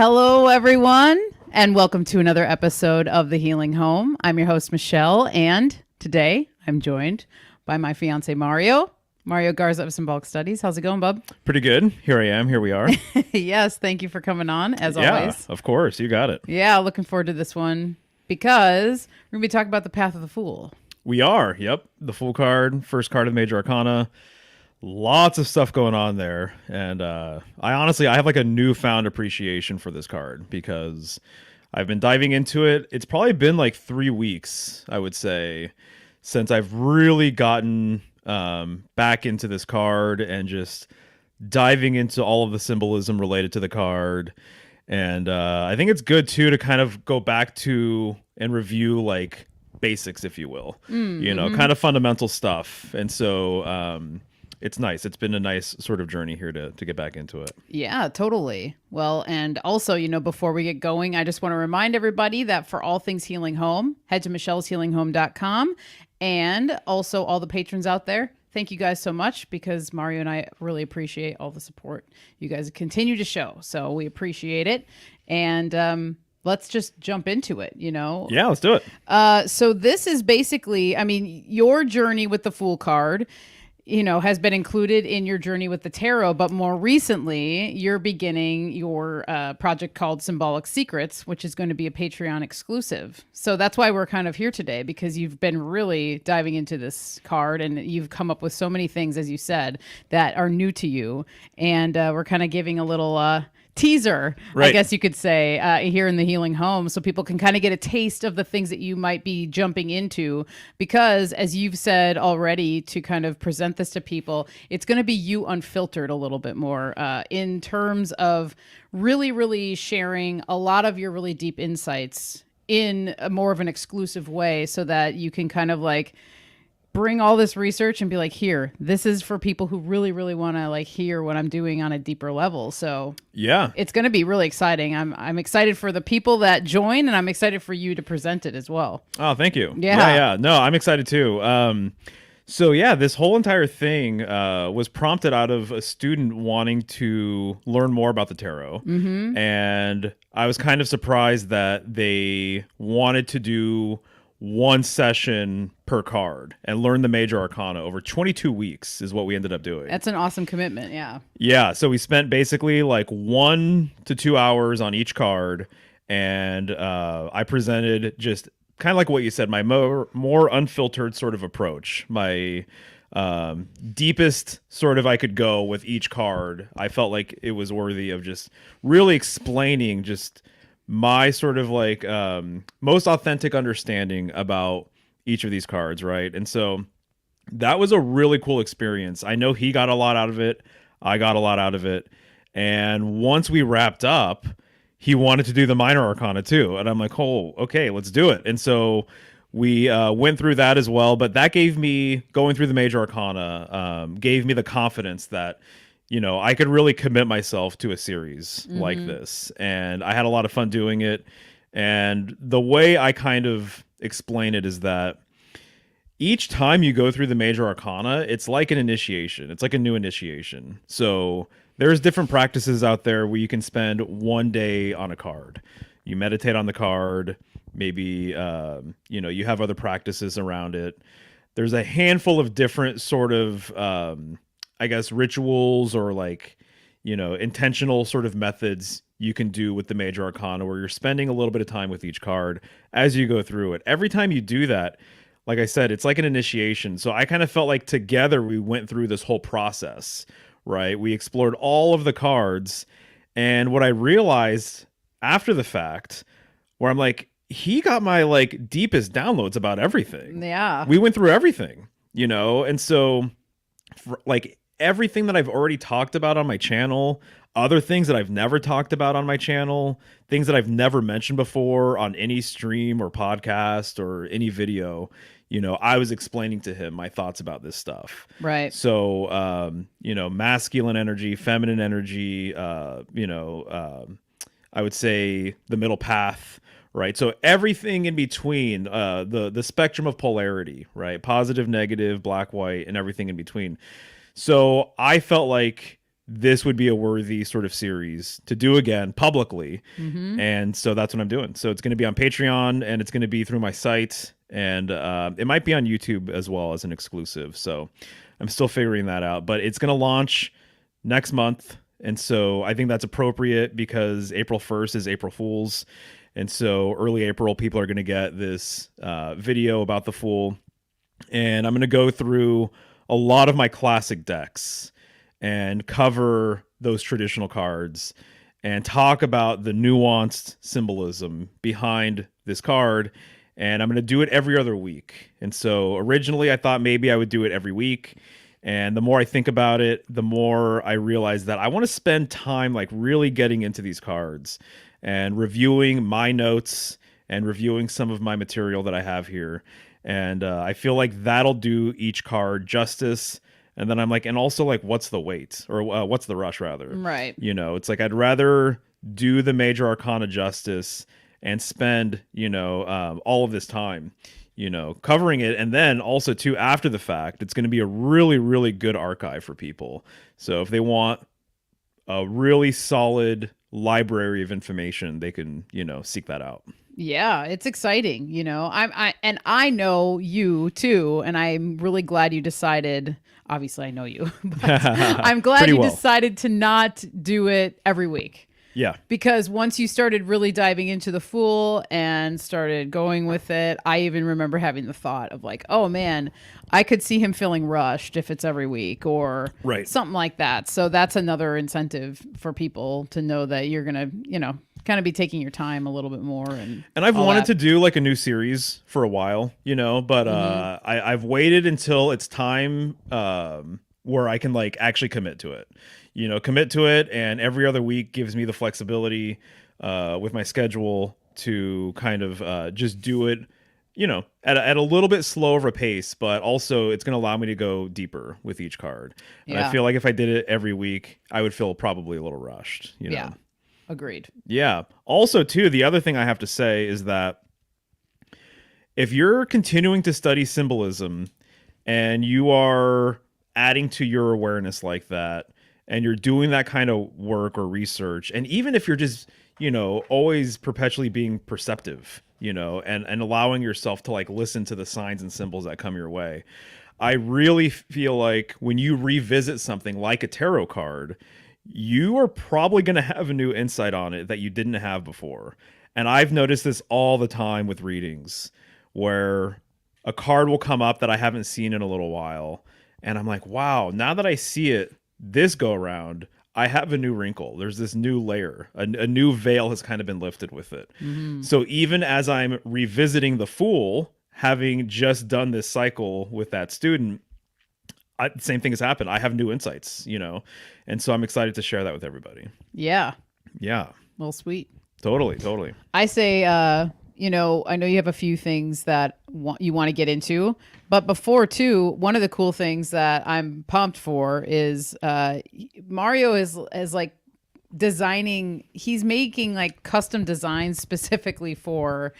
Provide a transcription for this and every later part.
Hello, everyone, and welcome to another episode of The Healing Home. I'm your host, Michelle, and today I'm joined by my fiance, Mario. Mario Garza of Symbolic Studies. How's it going, bub? Pretty good. Here I am. Here we are. Yes, thank you for coming on, as Yeah, always. of course. You got it. Yeah, looking forward to this one because we're going to be talking about the Path of the Fool. We are. Yep. The Fool card, first card of the Major Arcana. Lots of stuff going on there. And I have like a newfound appreciation for this card because I've been diving into it. It's probably been like 3 weeks, I would say, since I've really gotten back into this card and just diving into all of the symbolism related to the card. And I think it's good too to kind of go back to and review like basics, if you will, kind of fundamental stuff. And so it's nice. It's been a nice sort of journey here to get back into it. Yeah, totally. Well, and also, before we get going, I just want to remind everybody that for all things Healing Home, head to michelleshealinghome.com. And also all the patrons out there, thank you guys so much because Mario and I really appreciate all the support you guys continue to show. So we appreciate it. And let's just jump into it, Yeah, let's do it. So this is basically, your journey with the Fool card, has been included in your journey with the tarot, but more recently, you're beginning your project called Symbolic Secrets, which is going to be a Patreon exclusive. So that's why we're kind of here today, because you've been really diving into this card and you've come up with so many things, as you said, that are new to you. And we're kind of giving a little teaser, right, I guess you could say, here in the Healing Home, so people can kind of get a taste of the things that you might be jumping into, because as you've said already, to kind of present this to people, it's going to be you unfiltered a little bit more in terms of really sharing a lot of your really deep insights in a more of an exclusive way, so that you can kind of like bring all this research and be like, here, this is for people who really want to like hear what I'm doing on a deeper level. So yeah, it's going to be really exciting. I'm excited for the people that join, and I'm excited for you to present it as well. Oh, thank you. Yeah. No, I'm excited too. So yeah, this whole entire thing was prompted out of a student wanting to learn more about the tarot. Mm-hmm. And I was kind of surprised that they wanted to do one session per card and learn the Major Arcana over 22 weeks is what we ended up doing. That's an awesome commitment. Yeah. Yeah. So we spent basically like 1 to 2 hours on each card. And I presented just kind of like what you said, my more unfiltered sort of approach, my deepest sort of I could go with each card. I felt like it was worthy of just really explaining just my sort of like most authentic understanding about each of these cards, right? And so that was a really cool experience. I know he got a lot out of it. I got a lot out of it. And once we wrapped up, he wanted to do the Minor Arcana too. And I'm like, oh, okay, let's do it. And so we went through that as well. But that gave me, going through the Major Arcana, gave me the confidence that I could really commit myself to a series like this. And I had a lot of fun doing it. And the way I kind of explain it is that each time you go through the Major Arcana, it's like an initiation. It's like a new initiation. So there's different practices out there where you can spend 1 day on a card. You meditate on the card. Maybe, you have other practices around it. There's a handful of different sort of rituals or like, intentional sort of methods you can do with the Major Arcana where you're spending a little bit of time with each card as you go through it. Every time you do that, like I said, it's like an initiation. So I kind of felt like together we went through this whole process, right? We explored all of the cards. And what I realized after the fact, where I'm like, he got my like deepest downloads about everything. Yeah. We went through everything, and so like everything that I've already talked about on my channel, other things that I've never talked about on my channel, things that I've never mentioned before on any stream or podcast or any video, I was explaining to him my thoughts about this stuff. Right. So, masculine energy, feminine energy, I would say the middle path, right? So everything in between, the spectrum of polarity, right? Positive, negative, black, white, and everything in between. So I felt like this would be a worthy sort of series to do again publicly. And so that's what I'm doing. So it's going to be on Patreon, and it's going to be through my site, and it might be on YouTube as well as an exclusive. So I'm still figuring that out, but it's going to launch next month. And so I think that's appropriate because April 1st is April Fool's. And so early April, people are going to get this video about the Fool. And I'm going to go through a lot of my classic decks and cover those traditional cards and talk about the nuanced symbolism behind this card. And I'm going to do it every other week. And so originally I thought maybe I would do it every week. And the more I think about it, the more I realize that I want to spend time like really getting into these cards and reviewing my notes and reviewing some of my material that I have here. And I feel like that'll do each card justice. And then I'm like, and also like, what's the weight, or what's the rush rather? Right. You know, it's like, I'd rather do the major arcana justice and spend, all of this time, covering it. And then also too, after the fact, it's going to be a really, really good archive for people. So if they want a really solid library of information, they can, seek that out. Yeah, it's exciting. I know you too, and I'm really glad you decided. Obviously, I know you, but I'm glad you decided to not do it every week. Yeah. Because once you started really diving into the Fool and started going with it, I even remember having the thought of like, oh man, I could see him feeling rushed if it's every week or something like that. So that's another incentive for people to know that you're going to, kind of be taking your time a little bit more. And I've wanted to do like a new series for a while, but I've waited until it's time where I can like actually commit to it. Commit to it, and every other week gives me the flexibility with my schedule to kind of just do it, at a little bit slower of a pace, but also it's going to allow me to go deeper with each card. And I feel like if I did it every week, I would feel probably a little rushed. Yeah, agreed. Yeah. Also, too, the other thing I have to say is that if you're continuing to study symbolism and you are adding to your awareness like that, and you're doing that kind of work or research, and even if you're just, always perpetually being perceptive, and allowing yourself to like listen to the signs and symbols that come your way, I really feel like when you revisit something like a tarot card, you are probably going to have a new insight on it that you didn't have before. And I've noticed this all the time with readings, where a card will come up that I haven't seen in a little while, and I'm like, wow, now that I see it this go around, I have a new wrinkle. There's this new layer. A new veil has kind of been lifted with it. So even as I'm revisiting the Fool, having just done this cycle with that student, same thing has happened. I have new insights, and so I'm excited to share that with everybody. Yeah. Yeah. Well, sweet. Totally. I say, I know you have a few things that you want to get into, but before too, one of the cool things that I'm pumped for is Mario is like designing. He's making like custom designs specifically for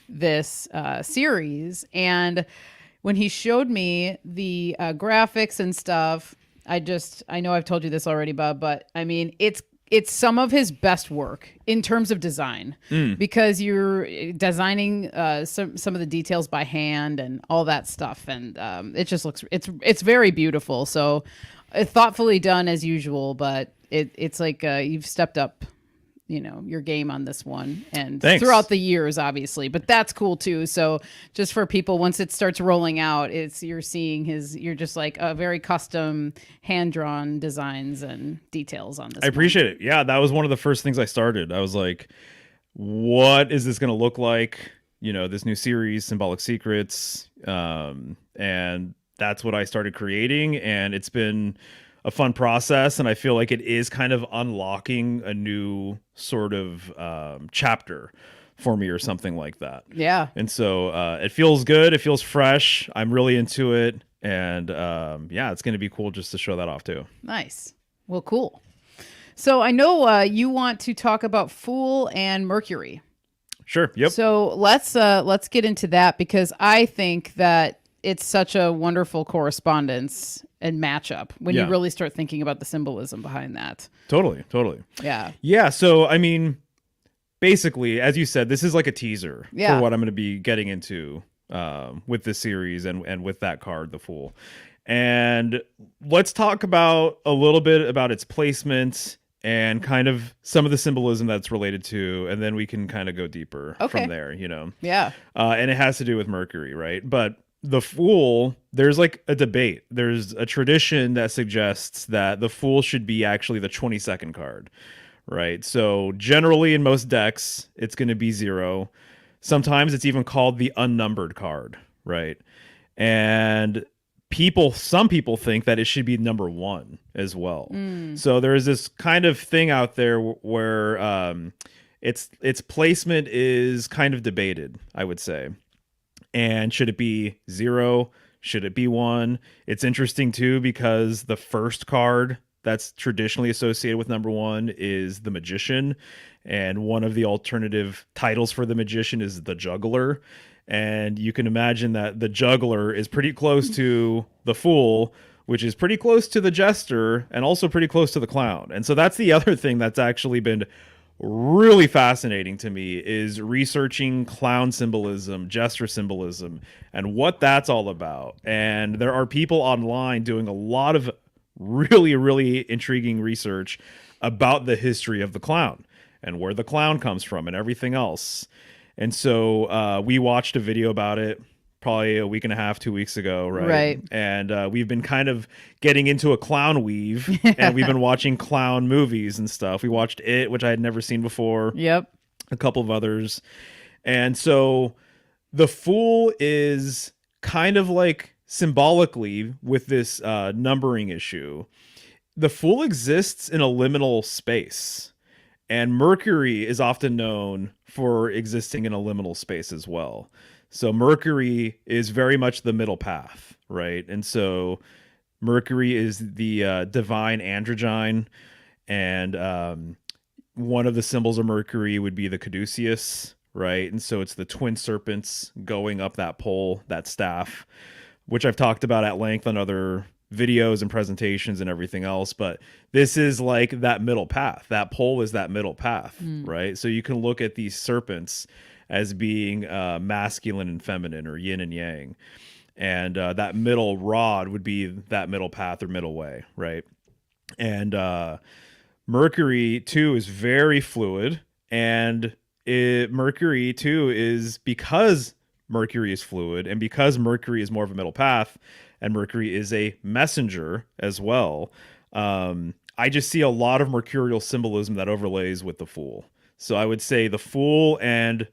this series, and when he showed me the graphics and stuff, I know I've told you this already, Bub, but I mean it's some of his best work in terms of design, because you're designing some of the details by hand and all that stuff. And it just looks, it's very beautiful. So thoughtfully done as usual, but it's like you've stepped up, your game on this one, and throughout the years, obviously, but that's cool too. So just for people, once it starts rolling out, you're seeing you're just like a very custom hand-drawn designs and details on this. I appreciate it. Yeah. That was one of the first things I started. I was like, what is this going to look like? This new series, Symbolic Secrets. And that's what I started creating, and it's been a fun process, and I feel like it is kind of unlocking a new sort of chapter for me or something like that. Yeah. And so it feels good. It feels fresh. I'm really into it. And it's going to be cool just to show that off too. Nice. Well, cool. So I know you want to talk about Fool and Mercury. Sure. Yep. So let's get into that, because I think that it's such a wonderful correspondence and matchup when you Yeah. really start thinking about the symbolism behind that. Totally. Yeah. Yeah. So, I mean, basically, as you said, this is like a teaser Yeah. for what I'm going to be getting into with this series and with that card, the Fool. And let's talk about a little bit about its placement and kind of some of the symbolism that's related to, and then we can kind of go deeper from there, you know? Yeah. And it has to do with Mercury, right? But the Fool, there's like a debate. There's a tradition that suggests that the Fool should be actually the 22nd card, right? So generally in most decks, it's going to be 0. Sometimes it's even called the unnumbered card, right? And some people think that it should be number 1 as well. So there is this kind of thing out there where its placement is kind of debated, I would say. And should it be 0? Should it be 1? It's interesting too because the first card that's traditionally associated with number 1 is the Magician, and one of the alternative titles for the Magician is the Juggler. And you can imagine that the Juggler is pretty close to the Fool, which is pretty close to the Jester, and also pretty close to the Clown. And so that's the other thing that's actually been really fascinating to me, is researching clown symbolism, Jester symbolism, and what that's all about. And there are people online doing a lot of really, really intriguing research about the history of the clown and where the clown comes from and everything else. And so we watched a video about it probably a week and a half, 2 weeks ago, right? Right. And we've been kind of getting into a clown weave, and we've been watching clown movies and stuff. We watched It, which I had never seen before. Yep. A couple of others. And so the Fool is kind of like symbolically with this numbering issue. The Fool exists in a liminal space. And Mercury is often known for existing in a liminal space as well. So Mercury is very much the middle path, right? And so Mercury is the divine androgyne, and one of the symbols of Mercury would be the caduceus, right? And so it's the twin serpents going up that pole, that staff, which I've talked about at length on other videos and presentations and everything else. But this is like that middle path. That pole is that middle path, right? So you can look at these serpents as being masculine and feminine, or yin and yang. And that middle rod would be that middle path or middle way, right? And Mercury, too, is very fluid. And Mercury, too, is, because Mercury is fluid and because Mercury is more of a middle path and Mercury is a messenger as well, I just see a lot of mercurial symbolism that overlays with the Fool. So I would say the Fool and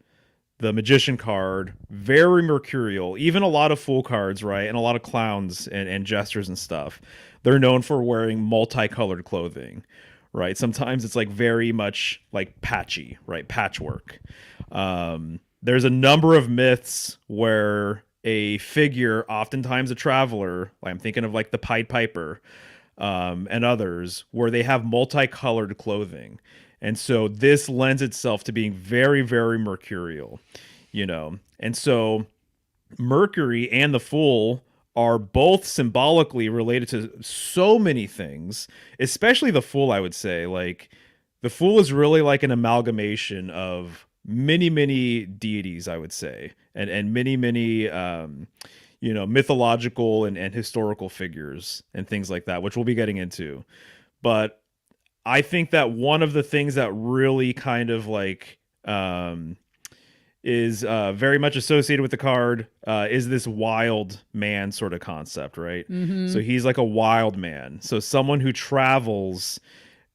the Magician card, very mercurial. Even a lot of Fool cards, right? And a lot of clowns and jesters and stuff, they're known for wearing multicolored clothing, right? Sometimes it's like very much like patchy, right? Patchwork. There's a number of myths where a figure, oftentimes a traveler, I'm thinking of like the Pied Piper and others, where they have multicolored clothing. And so this lends itself to being very, very mercurial, you know? And so Mercury and the Fool are both symbolically related to so many things, especially the Fool, I would say. Like, the Fool is really like an amalgamation of many, many deities, I would say, and many, many, mythological and historical figures and things like that, which we'll be getting into. But I think that one of the things that really kind of like is very much associated with the card is this wild man sort of concept, right? Mm-hmm. So he's like a wild man. So someone who travels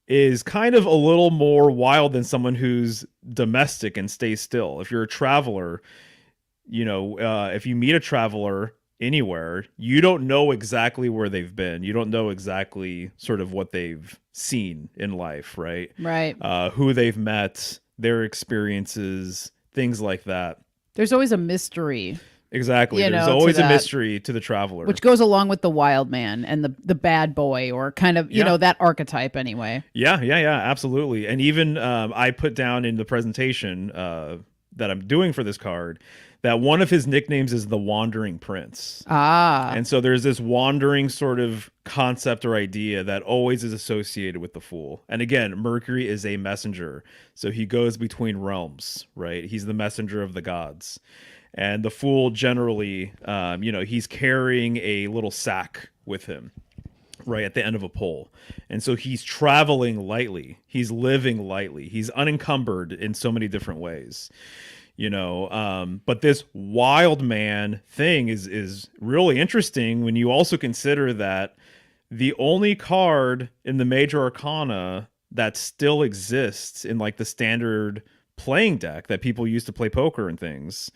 is kind of a little more wild than someone who's domestic and stays still. If you're a traveler, if you meet a traveler anywhere, you don't know exactly where they've been. You don't know exactly sort of what they've seen in life, right? Right. Who they've met, their experiences, things like that. There's always a mystery. Exactly. There's always a mystery to the traveler. Which goes along with the wild man and the bad boy, or kind of, that archetype anyway. Yeah, absolutely. And even I put down in the presentation that I'm doing for this card that one of his nicknames is the Wandering Prince. Ah. And so there's this wandering sort of concept or idea that always is associated with the Fool. And again, Mercury is a messenger. So he goes between realms, right? He's the messenger of the gods. And the Fool generally, he's carrying a little sack with him, right, at the end of a pole. And so he's traveling lightly. He's living lightly. He's unencumbered in so many different ways. But this wild man thing is really interesting when you also consider that the only card in the major arcana that still exists in like the standard playing deck that people use to play poker and things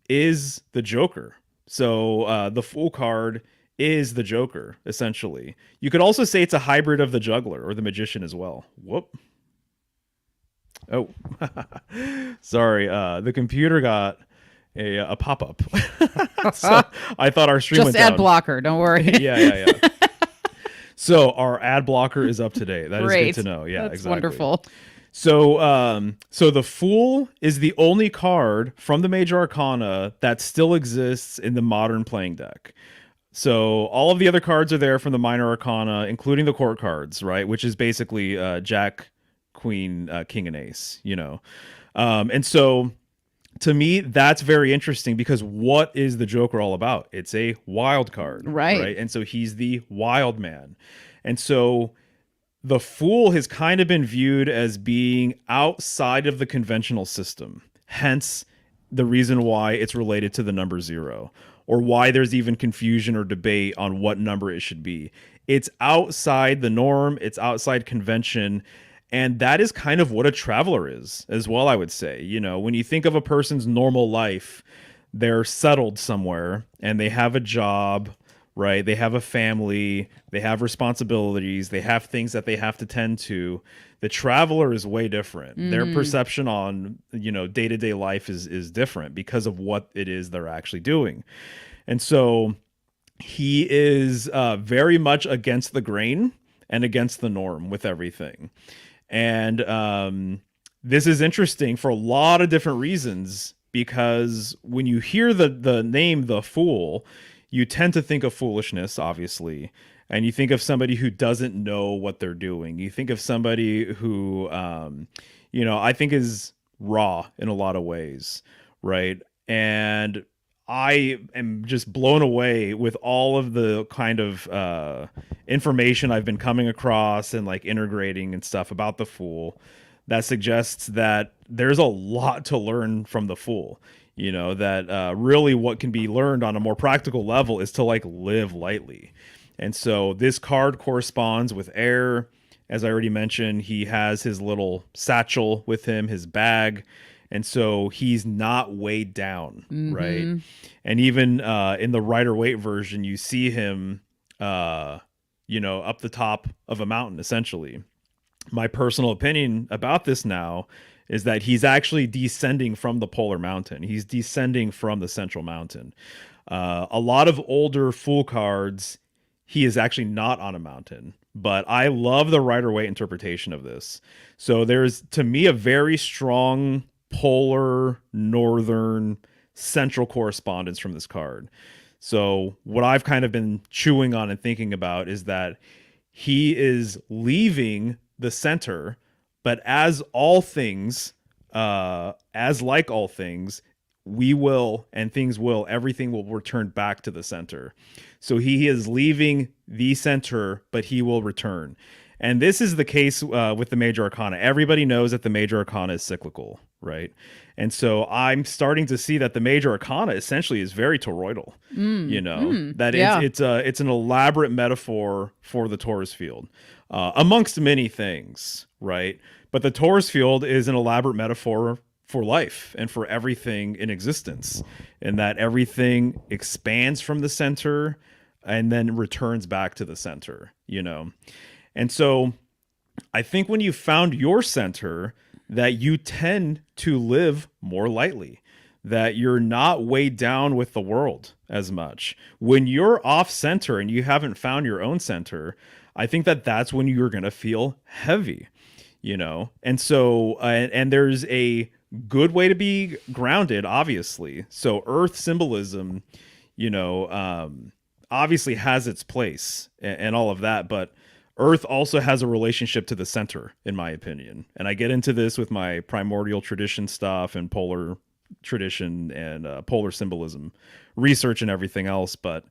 is the Joker. So the Fool card is the Joker, essentially. You could also say it's a hybrid of the Juggler or the Magician as well. Whoop. Oh, sorry. The computer got a pop-up. So I thought our stream went down. Just ad blocker. Don't worry. Yeah. So our ad blocker is up to date. That Great. is good to know. Yeah, That's exactly. wonderful. So the Fool is the only card from the Major Arcana that still exists in the modern playing deck. So all of the other cards are there from the Minor Arcana, including the court cards, right? Which is basically Jack, Queen, King, and Ace, and so to me that's very interesting because what is the Joker all about? It's a wild card, right? And so he's the wild man, and so the Fool has kind of been viewed as being outside of the conventional system, hence the reason why it's related to the number 0, or why there's even confusion or debate on what number it should be. It's outside the norm, it's outside convention. And that is kind of what a traveler is as well, I would say. When you think of a person's normal life, they're settled somewhere and they have a job, right? They have a family, they have responsibilities, they have things that they have to tend to. The traveler is way different. Their perception on, day-to-day life is different because of what it is they're actually doing. And so he is very much against the grain and against the norm with everything. And this is interesting for a lot of different reasons, because when you hear the name The Fool, you tend to think of foolishness, obviously. And you think of somebody who doesn't know what they're doing. You think of somebody who, I think is raw in a lot of ways, right? And I am just blown away with all of the kind of information I've been coming across and like integrating and stuff about the Fool that suggests that there's a lot to learn from the Fool. That really what can be learned on a more practical level is to like live lightly. And so this card corresponds with air. As I already mentioned, he has his little satchel with him, his bag. And so he's not weighed down, right? And even in the Rider-Waite version, you see him, up the top of a mountain, essentially. My personal opinion about this now is that he's actually descending from the polar mountain. He's descending from the central mountain. A lot of older Fool cards, he is actually not on a mountain. But I love the Rider-Waite interpretation of this. So there's, to me, a very strong polar, northern, central correspondence from this card. So what I've kind of been chewing on and thinking about is that he is leaving the center, but as all things, as like all things, we will, and things will, everything will return back to the center. So he is leaving the center, but he will return. And this is the case with the Major Arcana. Everybody knows that the Major Arcana is cyclical, right? And so I'm starting to see that the Major Arcana essentially is very toroidal. It's an elaborate metaphor for the Taurus field, amongst many things, right? But the Taurus field is an elaborate metaphor for life and for everything in existence, and that everything expands from the center and then returns back to the center, And so I think when you found your center, that you tend to live more lightly, that you're not weighed down with the world as much. When you're off center and you haven't found your own center, I think that that's when you're going to feel heavy, And so, and there's a good way to be grounded, obviously. So earth symbolism, you know, obviously has its place and all of that, but earth also has a relationship to the center, in my opinion. And I get into this with my primordial tradition stuff and polar tradition and polar symbolism research and everything else. But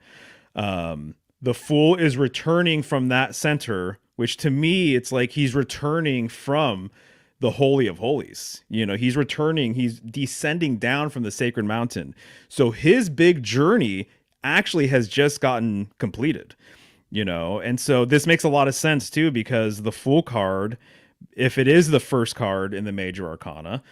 the Fool is returning from that center, which to me, it's like he's returning from the Holy of Holies. You know, he's returning, he's descending down from the sacred mountain. So his big journey actually has just gotten completed, you know? And so this makes a lot of sense too, because the Fool card, if it is the first card in the major arcana,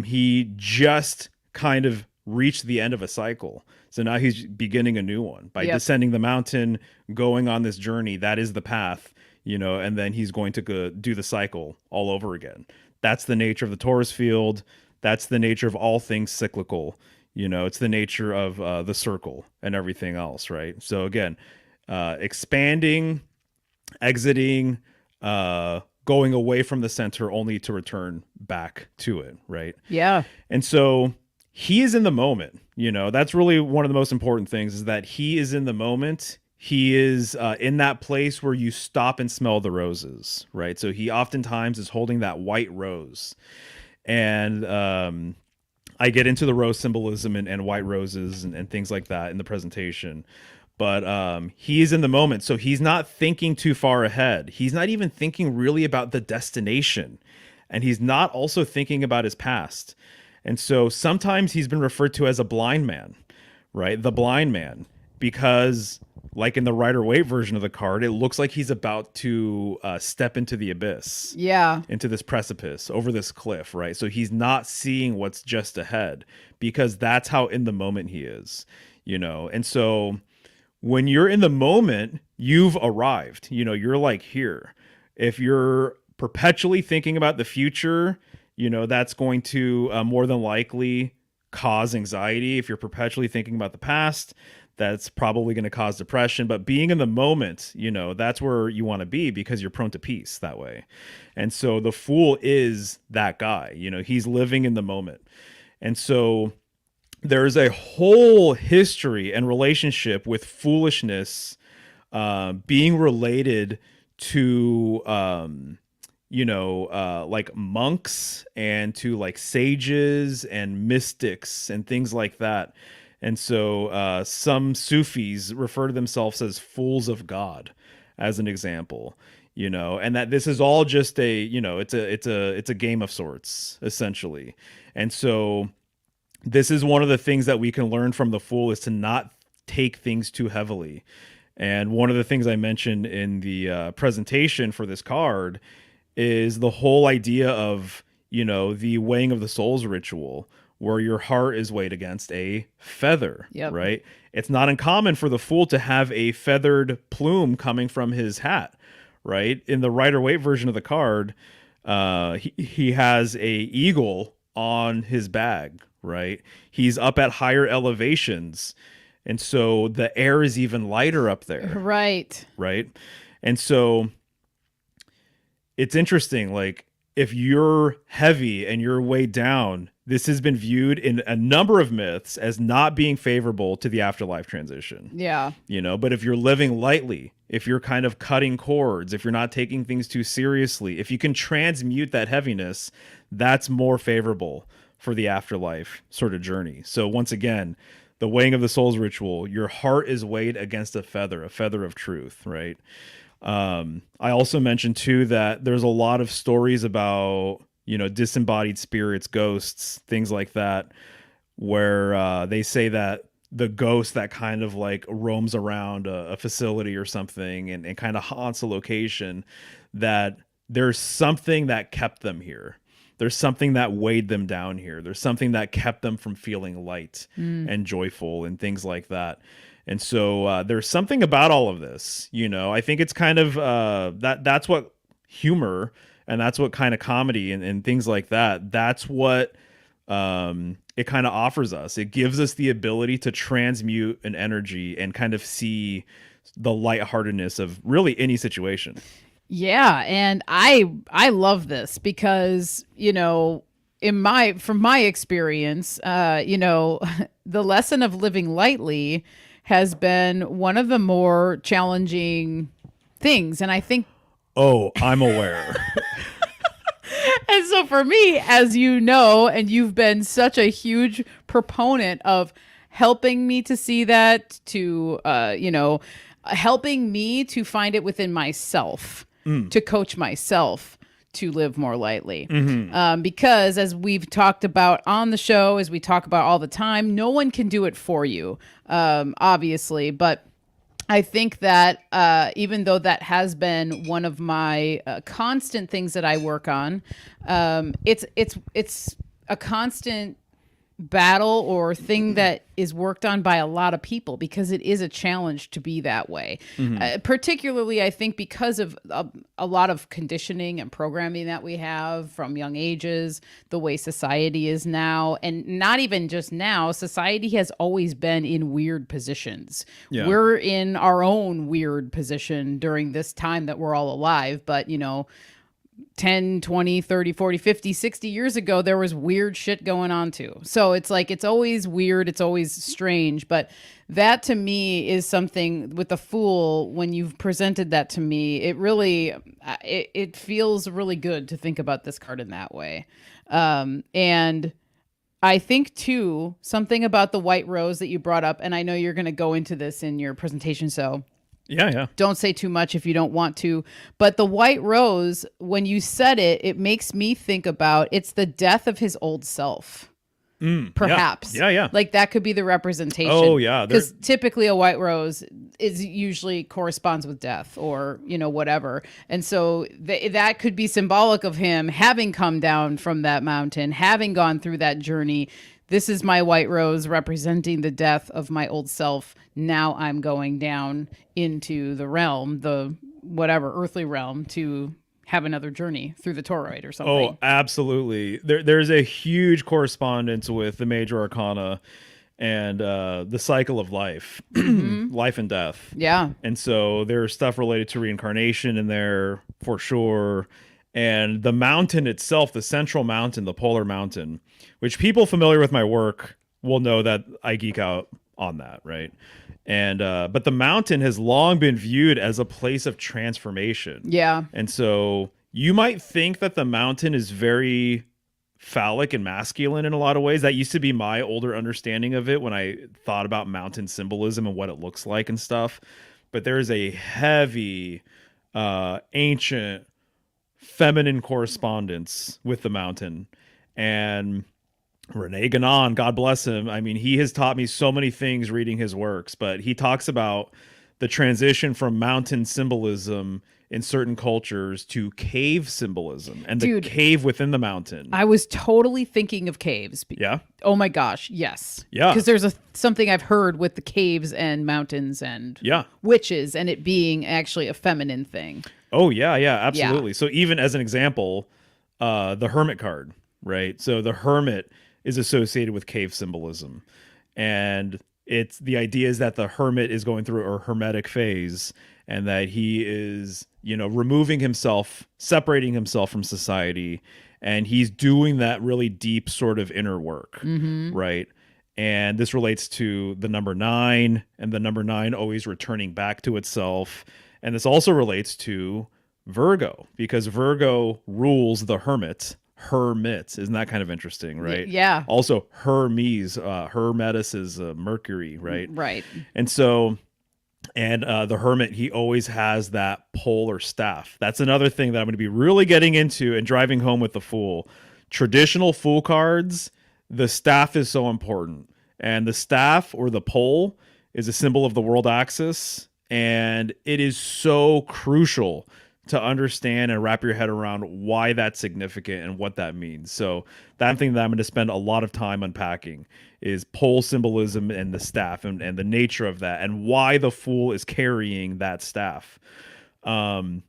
he just kind of reached the end of a cycle. So now he's beginning a new one by descending the mountain, going on this journey. That is the path, you know, and then he's going to go do the cycle all over again. That's the nature of the Taurus field. That's the nature of all things cyclical. You know, it's the nature of the circle and everything else, right? So again, expanding, exiting, going away from the center only to return back to it, right? Yeah. And so he is in the moment, you know, that's really one of the most important things, is that he is in the moment. He is in that place where you stop and smell the roses, right? So he oftentimes is holding that white rose. And I get into the rose symbolism and white roses and things like that in the presentation. But he is in the moment. So he's not thinking too far ahead. He's not even thinking really about the destination. And he's not also thinking about his past. And so sometimes he's been referred to as a blind man, right? The blind man, because like in the Rider-Waite version of the card, it looks like he's about to step into the abyss. Yeah. Into this precipice, over this cliff, right? So he's not seeing what's just ahead, because that's how in the moment he is, you know? And so when you're in the moment, you've arrived, you know, you're like here. If you're perpetually thinking about the future, you know, that's going to more than likely cause anxiety. If you're perpetually thinking about the past, that's probably going to cause depression. But being in the moment, you know, that's where you want to be, because you're prone to peace that way. And so the Fool is that guy, you know, he's living in the moment. And so there's a whole history and relationship with foolishness being related to you know, like monks and to like sages and mystics and things like that. And so some Sufis refer to themselves as fools of God, as an example, you know, and that this is all just a, you know, it's a game of sorts, essentially. And so this is one of the things that we can learn from the Fool, is to not take things too heavily. And one of the things I mentioned in the presentation for this card is the whole idea of, you know, the weighing of the souls ritual, where your heart is weighed against a feather, right? It's not uncommon for the Fool to have a feathered plume coming from his hat, right? In the Rider-Waite version of the card, he has a eagle on his bag, right? He's up at higher elevations, and so the air is even lighter up there. Right. Right. And so it's interesting, like, if you're heavy and you're weighed down, this has been viewed in a number of myths as not being favorable to the afterlife transition. Yeah. You know, but if you're living lightly, if you're kind of cutting cords, if you're not taking things too seriously, if you can transmute that heaviness, that's more favorable for the afterlife sort of journey. So once again, the weighing of the souls ritual, your heart is weighed against a feather of truth, right? I also mentioned too that there's a lot of stories about, you know, disembodied spirits, ghosts, things like that, where they say that the ghost that kind of like roams around a facility or something and kind of haunts a location, that there's something that kept them here. There's something that weighed them down here. There's something that kept them from feeling light and joyful and things like that. And so there's something about all of this, you know. I think it's kind of that's what humor, and that's what kind of comedy and things like that, that's what it kind of offers us. It gives us the ability to transmute an energy and kind of see the lightheartedness of really any situation. Yeah, and I love this because, you know, from my experience, the lesson of living lightly has been one of the more challenging things. And I think, Oh, I'm aware. and so for me, as you know, and you've been such a huge proponent of helping me to see that, to, helping me to find it within myself, to coach myself to live more lightly. Because as we've talked about on the show, as we talk about all the time, no one can do it for you, obviously. But I think that even though that has been one of my constant things that I work on, it's a constant battle or thing that is worked on by a lot of people because it is a challenge to be that way. Particularly, I think, because of a lot of conditioning and programming that we have from young ages, the way society is now, and not even just now, society has always been in weird positions. Yeah. We're in our own weird position during this time that we're all alive, but 10, 20, 30, 40, 50, 60 years ago, there was weird shit going on too. So it's like, it's always weird. It's always strange. But that to me is something with the Fool, when you've presented that to me, it really, it feels really good to think about this card in that way. And I think too, something about the white rose that you brought up, and I know you're going to go into this in your presentation, so Yeah. don't say too much if you don't want to. But the white rose, when you said it, it makes me think about it's the death of his old self. Perhaps. Yeah. Like that could be the representation. Oh, yeah. Because typically a white rose is usually corresponds with death or, whatever. And so that could be symbolic of him having come down from that mountain, having gone through that journey. This is my white rose representing the death of my old self. Now I'm going down into the realm, the whatever earthly realm, to have another journey through the toroid or something. Oh, absolutely. There's a huge correspondence with the major arcana and the cycle of life, life and death. Yeah. And so there's stuff related to reincarnation in there for sure. And the mountain itself, the central mountain, the polar mountain, which people familiar with my work will know that I geek out on that, right? And but the mountain has long been viewed as a place of transformation. Yeah. And so you might think that the mountain is very phallic and masculine in a lot of ways. That used to be my older understanding of it when I thought about mountain symbolism and what it looks like and stuff. But there's a heavy, ancient, feminine correspondence with the mountain. And Rene Guénon, God bless him. I mean, he has taught me so many things reading his works, but he talks about the transition from mountain symbolism in certain cultures to cave symbolism and the cave within the mountain. I was totally thinking of caves. Yeah. Oh my gosh. Yes. Yeah. Because there's something I've heard with the caves and mountains and witches and it being actually a feminine thing. Oh yeah. Absolutely. Yeah. So even as an example, the Hermit card, right? So the Hermit is associated with cave symbolism. And it's the idea is that the hermit is going through a hermetic phase and that he is, removing himself, separating himself from society. And he's doing that really deep sort of inner work, right? And this relates to the number 9 and the number 9 always returning back to itself. And this also relates to Virgo because Virgo rules the hermit. Isn't that kind of interesting, right? Yeah. Also Hermes, Hermetis is Mercury, right? Right. And so, the hermit, he always has that pole or staff. That's another thing that I'm going to be really getting into and driving home with the Fool. Traditional Fool cards, the staff is so important. And the staff or the pole is a symbol of the world axis. And it is so crucial to understand and wrap your head around why that's significant and what that means. So that thing that I'm going to spend a lot of time unpacking is pole symbolism and the staff and the nature of that and why the Fool is carrying that staff. But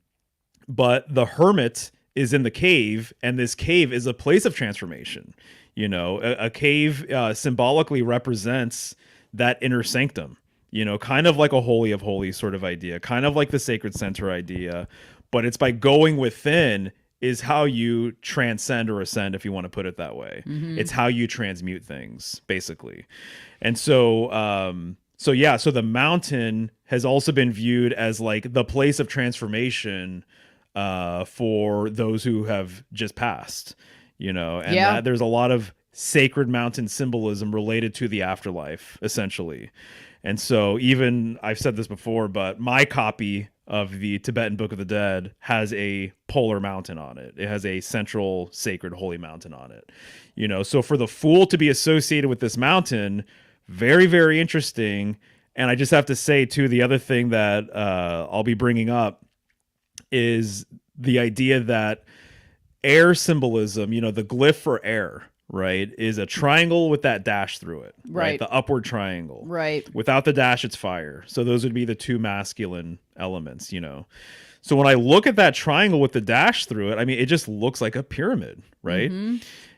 the hermit is in the cave, and this cave is a place of transformation. A cave symbolically represents that inner sanctum, kind of like a holy of holies sort of idea, kind of like the sacred center idea. But it's by going within is how you transcend or ascend, if you want to put it that way. It's how you transmute things, basically. And so, so the mountain has also been viewed as like the place of transformation for those who have just passed, and that there's a lot of sacred mountain symbolism related to the afterlife, essentially. And so even, I've said this before, but my copy of the Tibetan Book of the Dead has a polar mountain on it. It has a central sacred holy mountain on it. So for the Fool to be associated with this mountain, very, very interesting. And I just have to say, too, the other thing that I'll be bringing up is the idea that air symbolism, the glyph for air, right, is a triangle with that dash through it, right? The upward triangle. Right. Without the dash, it's fire. So those would be the two masculine elements, So when I look at that triangle with the dash through it, I mean, it just looks like a pyramid, right?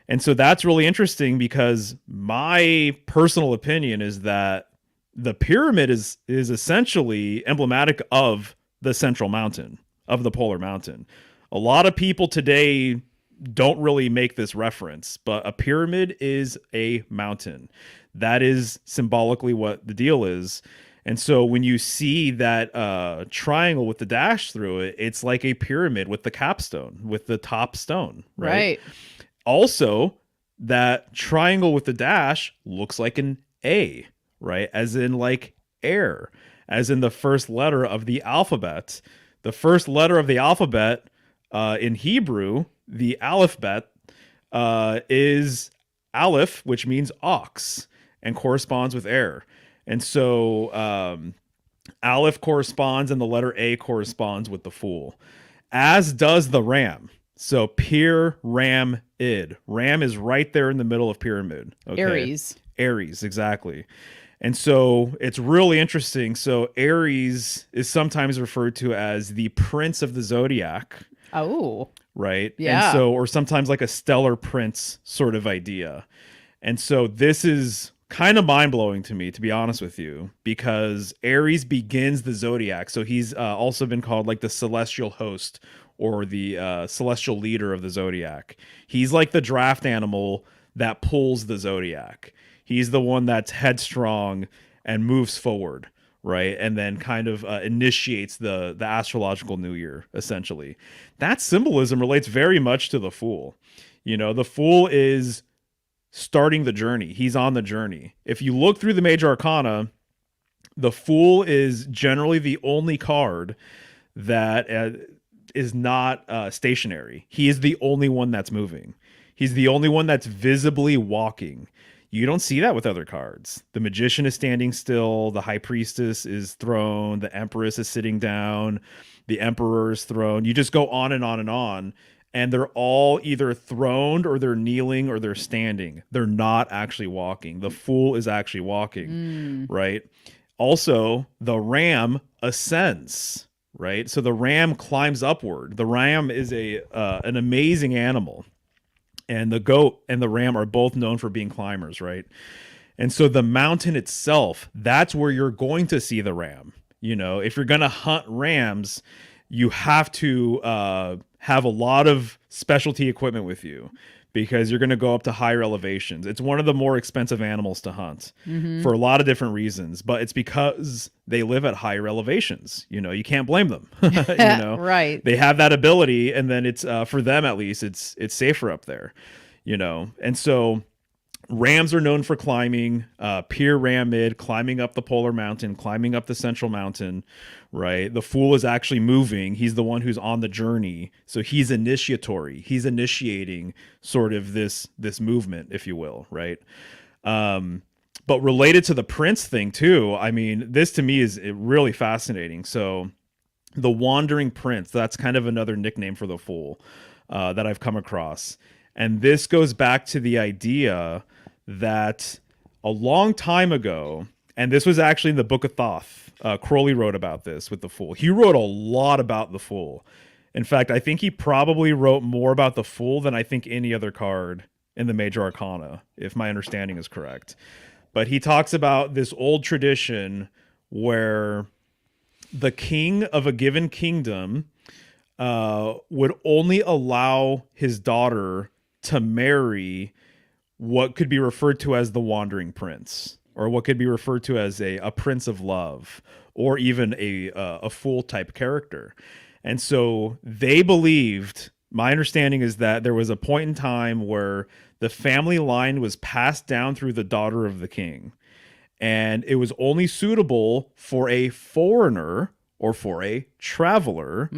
And so that's really interesting because my personal opinion is that the pyramid is essentially emblematic of the central mountain, of the polar mountain. A lot of people today don't really make this reference, but a pyramid is a mountain. That is symbolically what the deal is. And so when you see that triangle with the dash through it, it's like a pyramid with the capstone, with the top stone, right? Also, that triangle with the dash looks like an A, right? As in like air, as in the first letter of the alphabet. The first letter of the alphabet in Hebrew, the alphabet, is aleph, which means ox, and corresponds with air. And so aleph corresponds and the letter A corresponds with the Fool, as does the ram. So pir, ram, id. Ram is right there in the middle of pyramid. Okay? Aries, exactly. And so it's really interesting. So Aries is sometimes referred to as the prince of the zodiac. Oh. Right. Yeah. And so, or sometimes like a stellar prince sort of idea. And so this is kind of mind blowing to me, to be honest with you, because Aries begins the zodiac. So he's also been called like the celestial host or the celestial leader of the zodiac. He's like the draft animal that pulls the zodiac. He's the one that's headstrong and moves forward. Right. And then kind of initiates the astrological new year, essentially. That symbolism relates very much to the Fool. The Fool is starting the journey. He's on the journey. If you look through the major arcana, the Fool is generally the only card that is not stationary. He is the only one that's moving. He's the only one that's visibly walking. You don't see that with other cards. The Magician is standing still. The High Priestess is thrown. The Empress is sitting down. The Emperor is thrown. You just go on and on and on. And they're all either throned or they're kneeling or they're standing. They're not actually walking. The Fool is actually walking, right? Also, the Ram ascends, right? So the Ram climbs upward. The Ram is an amazing animal. And the goat and the ram are both known for being climbers, right? And so the mountain itself, that's where you're going to see the ram. If you're going to hunt rams, you have to have a lot of specialty equipment with you because you're going to go up to higher elevations. It's one of the more expensive animals to hunt for a lot of different reasons, but it's because they live at higher elevations. You can't blame them. Right. They have that ability, and then it's for them at least, it's safer up there. And so rams are known for climbing, pir ram mid, climbing up the polar mountain, climbing up the central mountain, right? The Fool is actually moving. He's the one who's on the journey. So he's initiatory. He's initiating sort of this movement, if you will, right? But related to the prince thing too, I mean, this to me is really fascinating. So the wandering prince, that's kind of another nickname for the Fool that I've come across. And this goes back to the idea that a long time ago, and this was actually in the Book of Thoth, Crowley wrote about this with the Fool. He wrote a lot about the Fool. In fact, I think he probably wrote more about the Fool than I think any other card in the major arcana, if my understanding is correct. But he talks about this old tradition where the king of a given kingdom would only allow his daughter to marry what could be referred to as the wandering prince, or what could be referred to as a prince of love, or even a fool type character. And so they believed, my understanding is that there was a point in time where the family line was passed down through the daughter of the king, and it was only suitable for a foreigner or for a traveler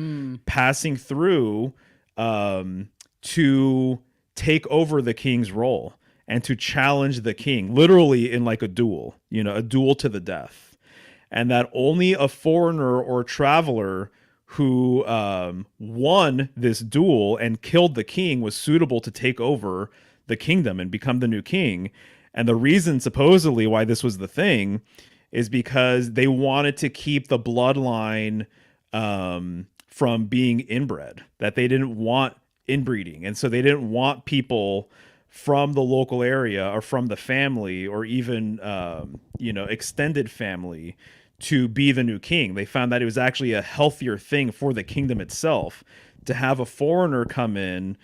passing through, to take over the king's role and to challenge the king, literally in like a duel, a duel to the death. And that only a foreigner or traveler who won this duel and killed the king was suitable to take over the kingdom and become the new king. And the reason supposedly why this was the thing is because they wanted to keep the bloodline from being inbred, that they didn't want inbreeding. And so they didn't want people from the local area or from the family or even, extended family to be the new king. They found that it was actually a healthier thing for the kingdom itself to have a foreigner come in.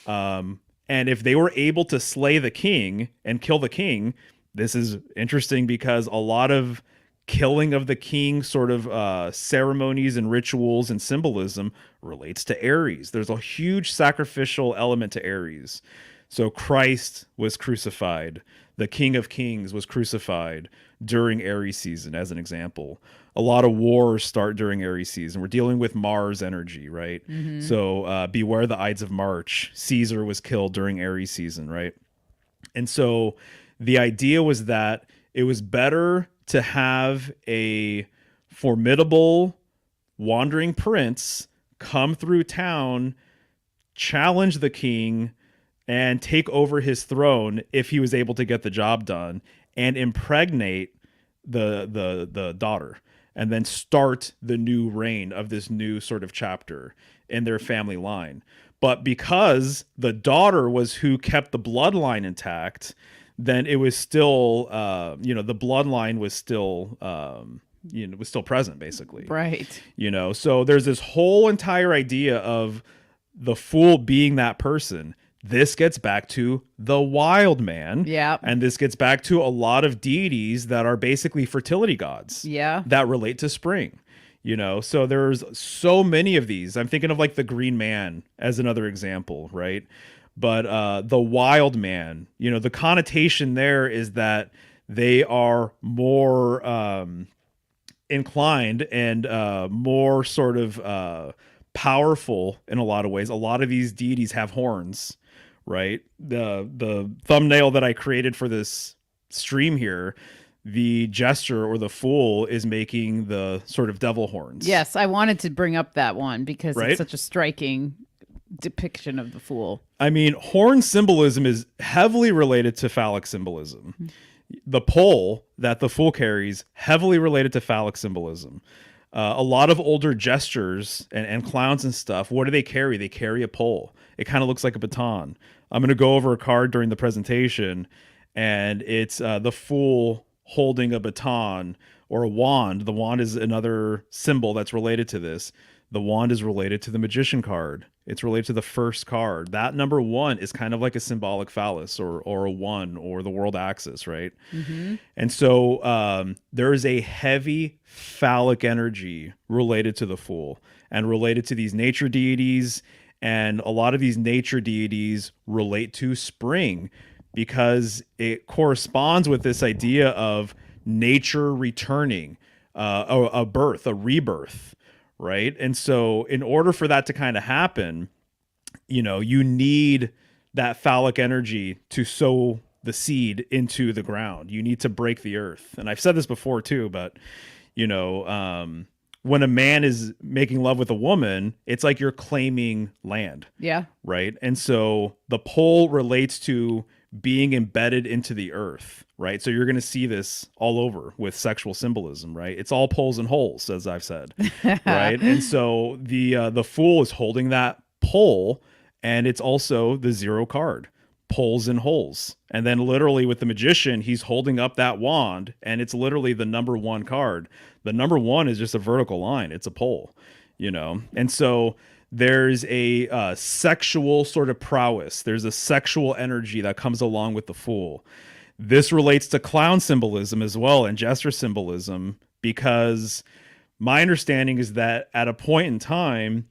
And if they were able to slay the king and kill the king, this is interesting because a lot of killing of the king sort of ceremonies and rituals and symbolism relates to Aries. There's a huge sacrificial element to Aries. So Christ was crucified. The King of Kings was crucified during Aries season, as an example. A lot of wars start during Aries season. We're dealing with Mars energy, right? Mm-hmm. So beware the Ides of March. Caesar was killed during Aries season, right? And so the idea was that it was better to have a formidable wandering prince come through town, challenge the king, and take over his throne if he was able to get the job done, and impregnate the daughter, and then start the new reign of this new sort of chapter in their family line. But because the daughter was who kept the bloodline intact, then it was still, the bloodline was still, was still present, basically. Right. So there's this whole entire idea of the fool being that person. This gets back to the wild man. Yeah. And this gets back to a lot of deities that are basically fertility gods. Yeah. That relate to spring. So there's so many of these. I'm thinking of like the Green Man as another example, right? But the wild man, the connotation there is that they are more inclined and more sort of powerful in a lot of ways. A lot of these deities have horns, right? The thumbnail that I created for this stream here, the Jester or the Fool is making the sort of devil horns. Yes, I wanted to bring up that one because Right? it's such a striking depiction of the Fool. I mean, horn symbolism is heavily related to phallic symbolism. Mm-hmm. The pole that the Fool carries, heavily related to phallic symbolism. A lot of older jesters and clowns and stuff, what do they carry? They carry a pole. It kind of looks like a baton. I'm going to go over a card during the presentation, and it's the Fool holding a baton or a wand. The wand is another symbol that's related to this. The wand is related to the Magician card. It's related to the first card. That number 1 is kind of like a symbolic phallus or a 1 or the world axis, right? Mm-hmm. And so there is a heavy phallic energy related to the Fool and related to these nature deities. And a lot of these nature deities relate to spring because it corresponds with this idea of nature returning, a birth, a rebirth. Right. And so in order for that to kind of happen, you need that phallic energy to sow the seed into the ground. You need to break the earth. And I've said this before, too, but, when a man is making love with a woman, it's like you're claiming land. Yeah. Right. And so the pole relates to being embedded into the earth. Right. So you're going to see this all over with sexual symbolism. Right. It's all poles and holes, as I've said. Right. And so the Fool is holding that pole, and it's also the 0 card, poles and holes. And then literally with the Magician, he's holding up that wand, and it's literally the number 1 card. The number 1 is just a vertical line. It's a pole, And so there's a sexual sort of prowess. There's a sexual energy that comes along with the Fool. This relates to clown symbolism as well and Jester symbolism, because my understanding is that at a point in time,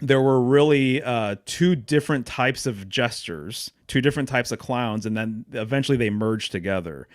there were really two different types of jesters, two different types of clowns, and then eventually they merged together.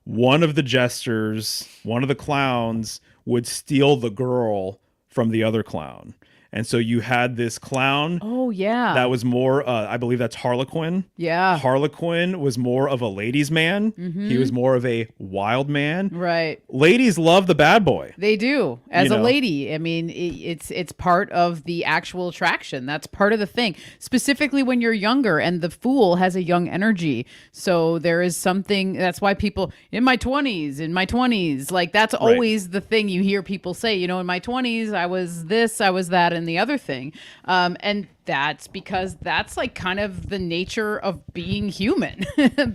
One of the jesters, one of the clowns, would steal the girl from the other clown. And so you had this clown. Oh, yeah. That was more, I believe that's harlequin. Yeah. Harlequin was more of a ladies' man. Mm-hmm. He was more of a wild man. Right. Ladies love the bad boy. They do. As You a know. lady, I mean, it's part of the actual attraction. That's part of the thing. Specifically when you're younger, and the Fool has a young energy. So there is something, that's why people, in my 20s, like that's always the thing you hear people say, you know, in my 20s, I was this, I was that, and the other thing. And that's because that's like kind of the nature of being human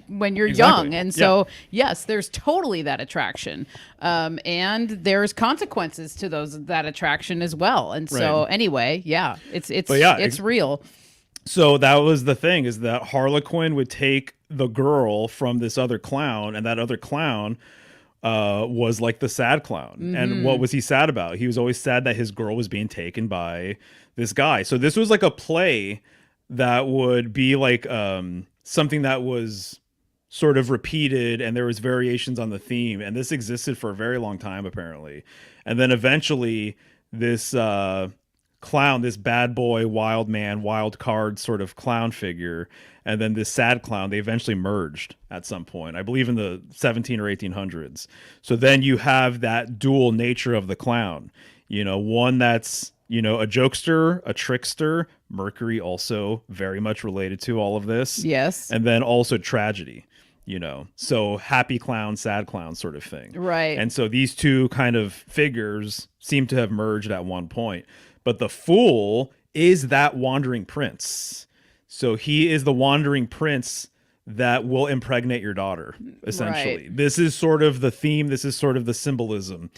when you're Exactly. young. And so, yes, there's totally that attraction. And there's consequences to that attraction as well. And so Right. anyway, yeah, it's real. So that was the thing, is that Harlequin would take the girl from this other clown, and that other clown was like the sad clown. Mm-hmm. And what was he sad about? He was always sad that his girl was being taken by this guy. So this was like a play that would be like something that was sort of repeated, and there was variations on the theme, and this existed for a very long time apparently. And then eventually this clown, this bad boy, wild man, wild card sort of clown figure, and then this sad clown, they eventually merged at some point, I believe in the 17 or 1800s. So then you have that dual nature of the clown, you know, one that's, you know, a jokester, a trickster. Mercury also very much related to all of this. Yes. And then also tragedy, you know, so happy clown, sad clown sort of thing. Right. And so these two kind of figures seem to have merged at one point. But the Fool is that wandering prince. So he is the wandering prince that will impregnate your daughter, essentially. Right. This is sort of the theme. This is sort of the symbolism.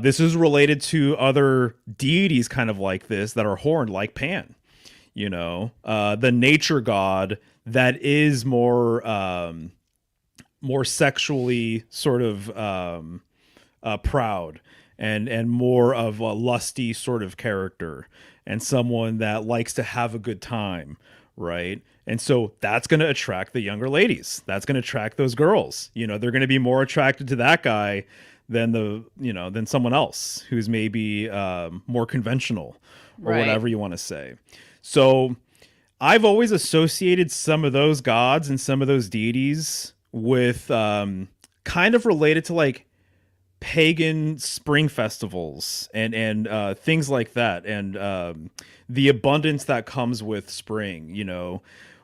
This is related to other deities kind of like this that are horned, like Pan, you know, the nature god that is more sexually sort of proud and more of a lusty sort of character, and someone that likes to have a good time, right? And so that's going to attract the younger ladies. That's going to attract those girls. You know, they're going to be more attracted to that guy than someone else who's maybe more conventional or Right. whatever you want to say. So I've always associated some of those gods and some of those deities with kind of related to like pagan spring festivals and things like that, and the abundance that comes with spring, you know,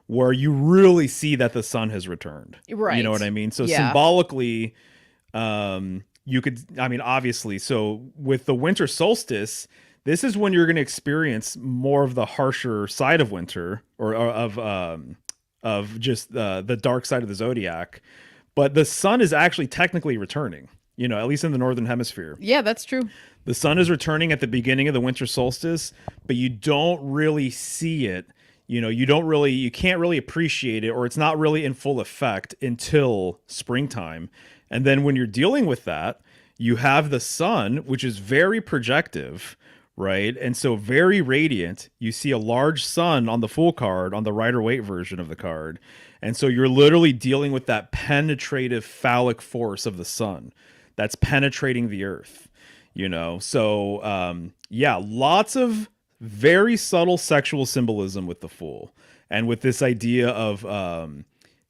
where you really see that the sun has returned. Right. You know what I mean? So Yeah. symbolically, you could, I mean, obviously, so with the winter solstice, this is when you're going to experience more of the harsher side of winter, or of just the dark side of the zodiac. But the sun is actually technically returning, you know, at least in the northern hemisphere. Yeah, that's true. The sun is returning at the beginning of the winter solstice, but you don't really see it. You know, you can't really appreciate it, or it's not really in full effect until springtime. And then when you're dealing with that, you have the sun, which is very projective, right? And so very radiant. You see a large sun on the Fool card, on the Rider-Waite version of the card. And so you're literally dealing with that penetrative phallic force of the sun that's penetrating the earth, you know? So, yeah, lots of very subtle sexual symbolism with the Fool, and with this idea of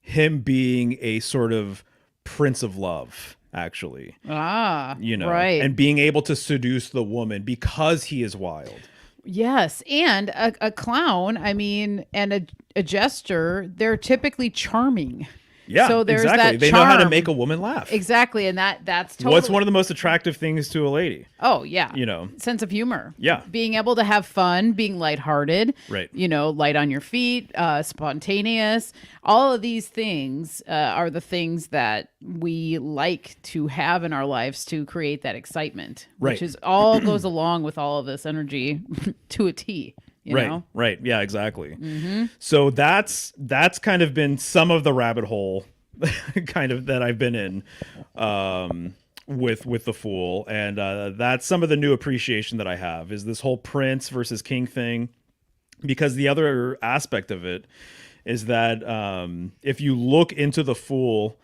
him being a sort of prince of love, actually. You know, right. and being able to seduce the woman because he is wild. Yes, and a clown, I mean, and a jester, they're typically charming. Yeah, So there's exactly. that They know how to charm. make a woman laugh. Exactly, and that's totally. What's one of the most attractive things to a lady? Oh, yeah. You know. Sense of humor. Yeah. Being able to have fun, being lighthearted. Right. You know, light on your feet, spontaneous. All of these things are the things that we like to have in our lives to create that excitement. Right. Which is all goes along with all of this energy to a T. you know? Right. Yeah, exactly. So that's kind of been some of the rabbit hole kind of that I've been in with the Fool. And that's some of the new appreciation that I have is this whole prince versus king thing. Because the other aspect of it is that if you look into the Fool,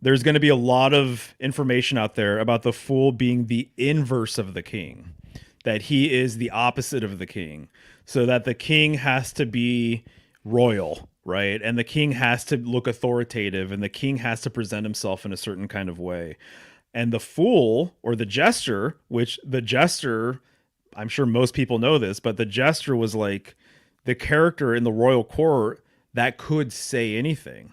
there's going to be a lot of information out there about the Fool being the inverse of the king, that he is the opposite of the king, so that the king has to be royal, right? And the king has to look authoritative, and the king has to present himself in a certain kind of way. And the Fool, or the Jester, which the Jester, I'm sure most people know this, but the Jester was like the character in the royal court that could say anything.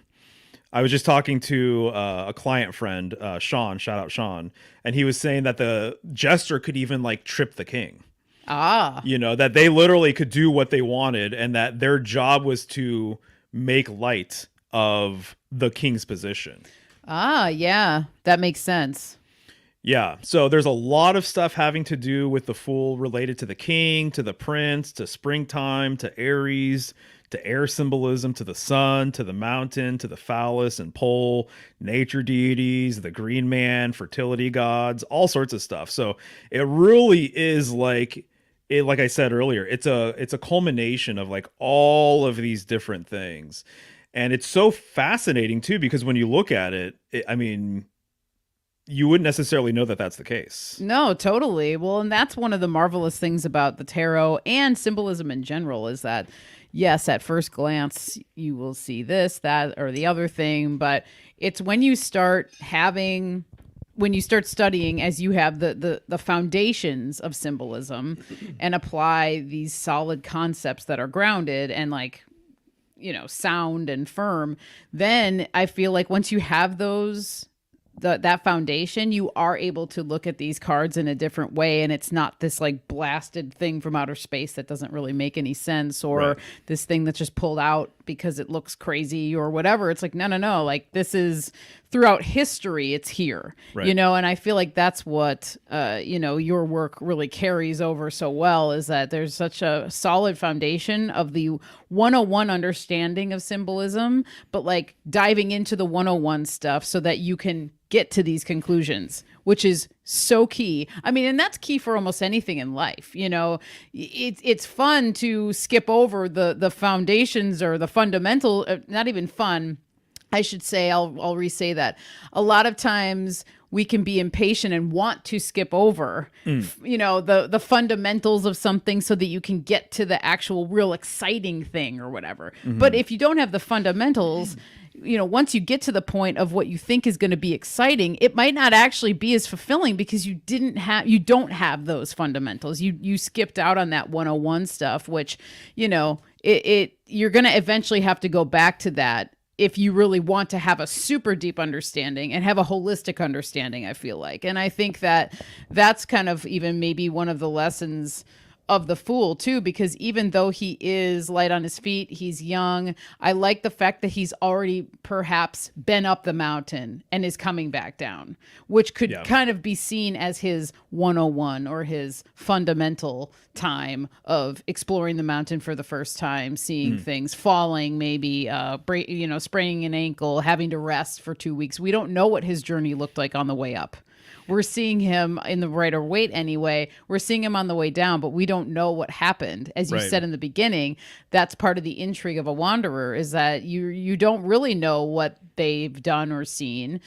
I was just talking to a client friend, Sean, shout out Sean, and he was saying that the Jester could even like trip the king. You know, that they literally could do what they wanted, and that their job was to make light of the king's position. Yeah, that makes sense. Yeah, so there's a lot of stuff having to do with the Fool related to the king, to the prince, to springtime, to Aries, to air symbolism, to the sun, to the mountain, to the phallus and pole, nature deities, the green man, fertility gods, all sorts of stuff. So it really is like I said earlier, it's a culmination of like all of these different things. And it's so fascinating too, because when you look at it, I mean, you wouldn't necessarily know that that's the case. No, totally. Well, and that's one of the marvelous things about the tarot and symbolism in general is that, yes, at first glance, you will see this, that, or the other thing. But it's when you start studying, as you have the foundations of symbolism and apply these solid concepts that are grounded and like, you know, sound and firm, then I feel like once you have that foundation, you are able to look at these cards in a different way, and it's not this like blasted thing from outer space that doesn't really make any sense, or this thing that's just pulled out because it looks crazy or whatever. It's like, no, like this is throughout history, it's here, you know. And I feel like that's what you know, your work really carries over so well, is that there's such a solid foundation of the 101 understanding of symbolism, but like diving into the 101 stuff so that you can get to these conclusions, which is so key. I mean, and that's key for almost anything in life. You know, it's fun to skip over the foundations or the fundamental, not even fun. I should say, I'll re-say that. A lot of times we can be impatient and want to skip over, you know, the fundamentals of something so that you can get to the actual real exciting thing or whatever. But if you don't have the fundamentals, you know, once you get to the point of what you think is going to be exciting, it might not actually be as fulfilling because you don't have those fundamentals. You skipped out on that 101 stuff, which, you know, you're going to eventually have to go back to that if you really want to have a super deep understanding and have a holistic understanding, I feel like. And I think that that's kind of even maybe one of the lessons of the Fool too, because even though he is light on his feet, he's young. I like the fact that he's already perhaps been up the mountain and is coming back down, which could kind of be seen as his 101 or his fundamental time of exploring the mountain for the first time, seeing things, falling, maybe, spraining an ankle, having to rest for 2 weeks. We don't know what his journey looked like on the way up. We're seeing him in the Rider Waite anyway. We're seeing him on the way down, but we don't know what happened. As you said in the beginning, that's part of the intrigue of a wanderer, is that you don't really know what they've done or seen.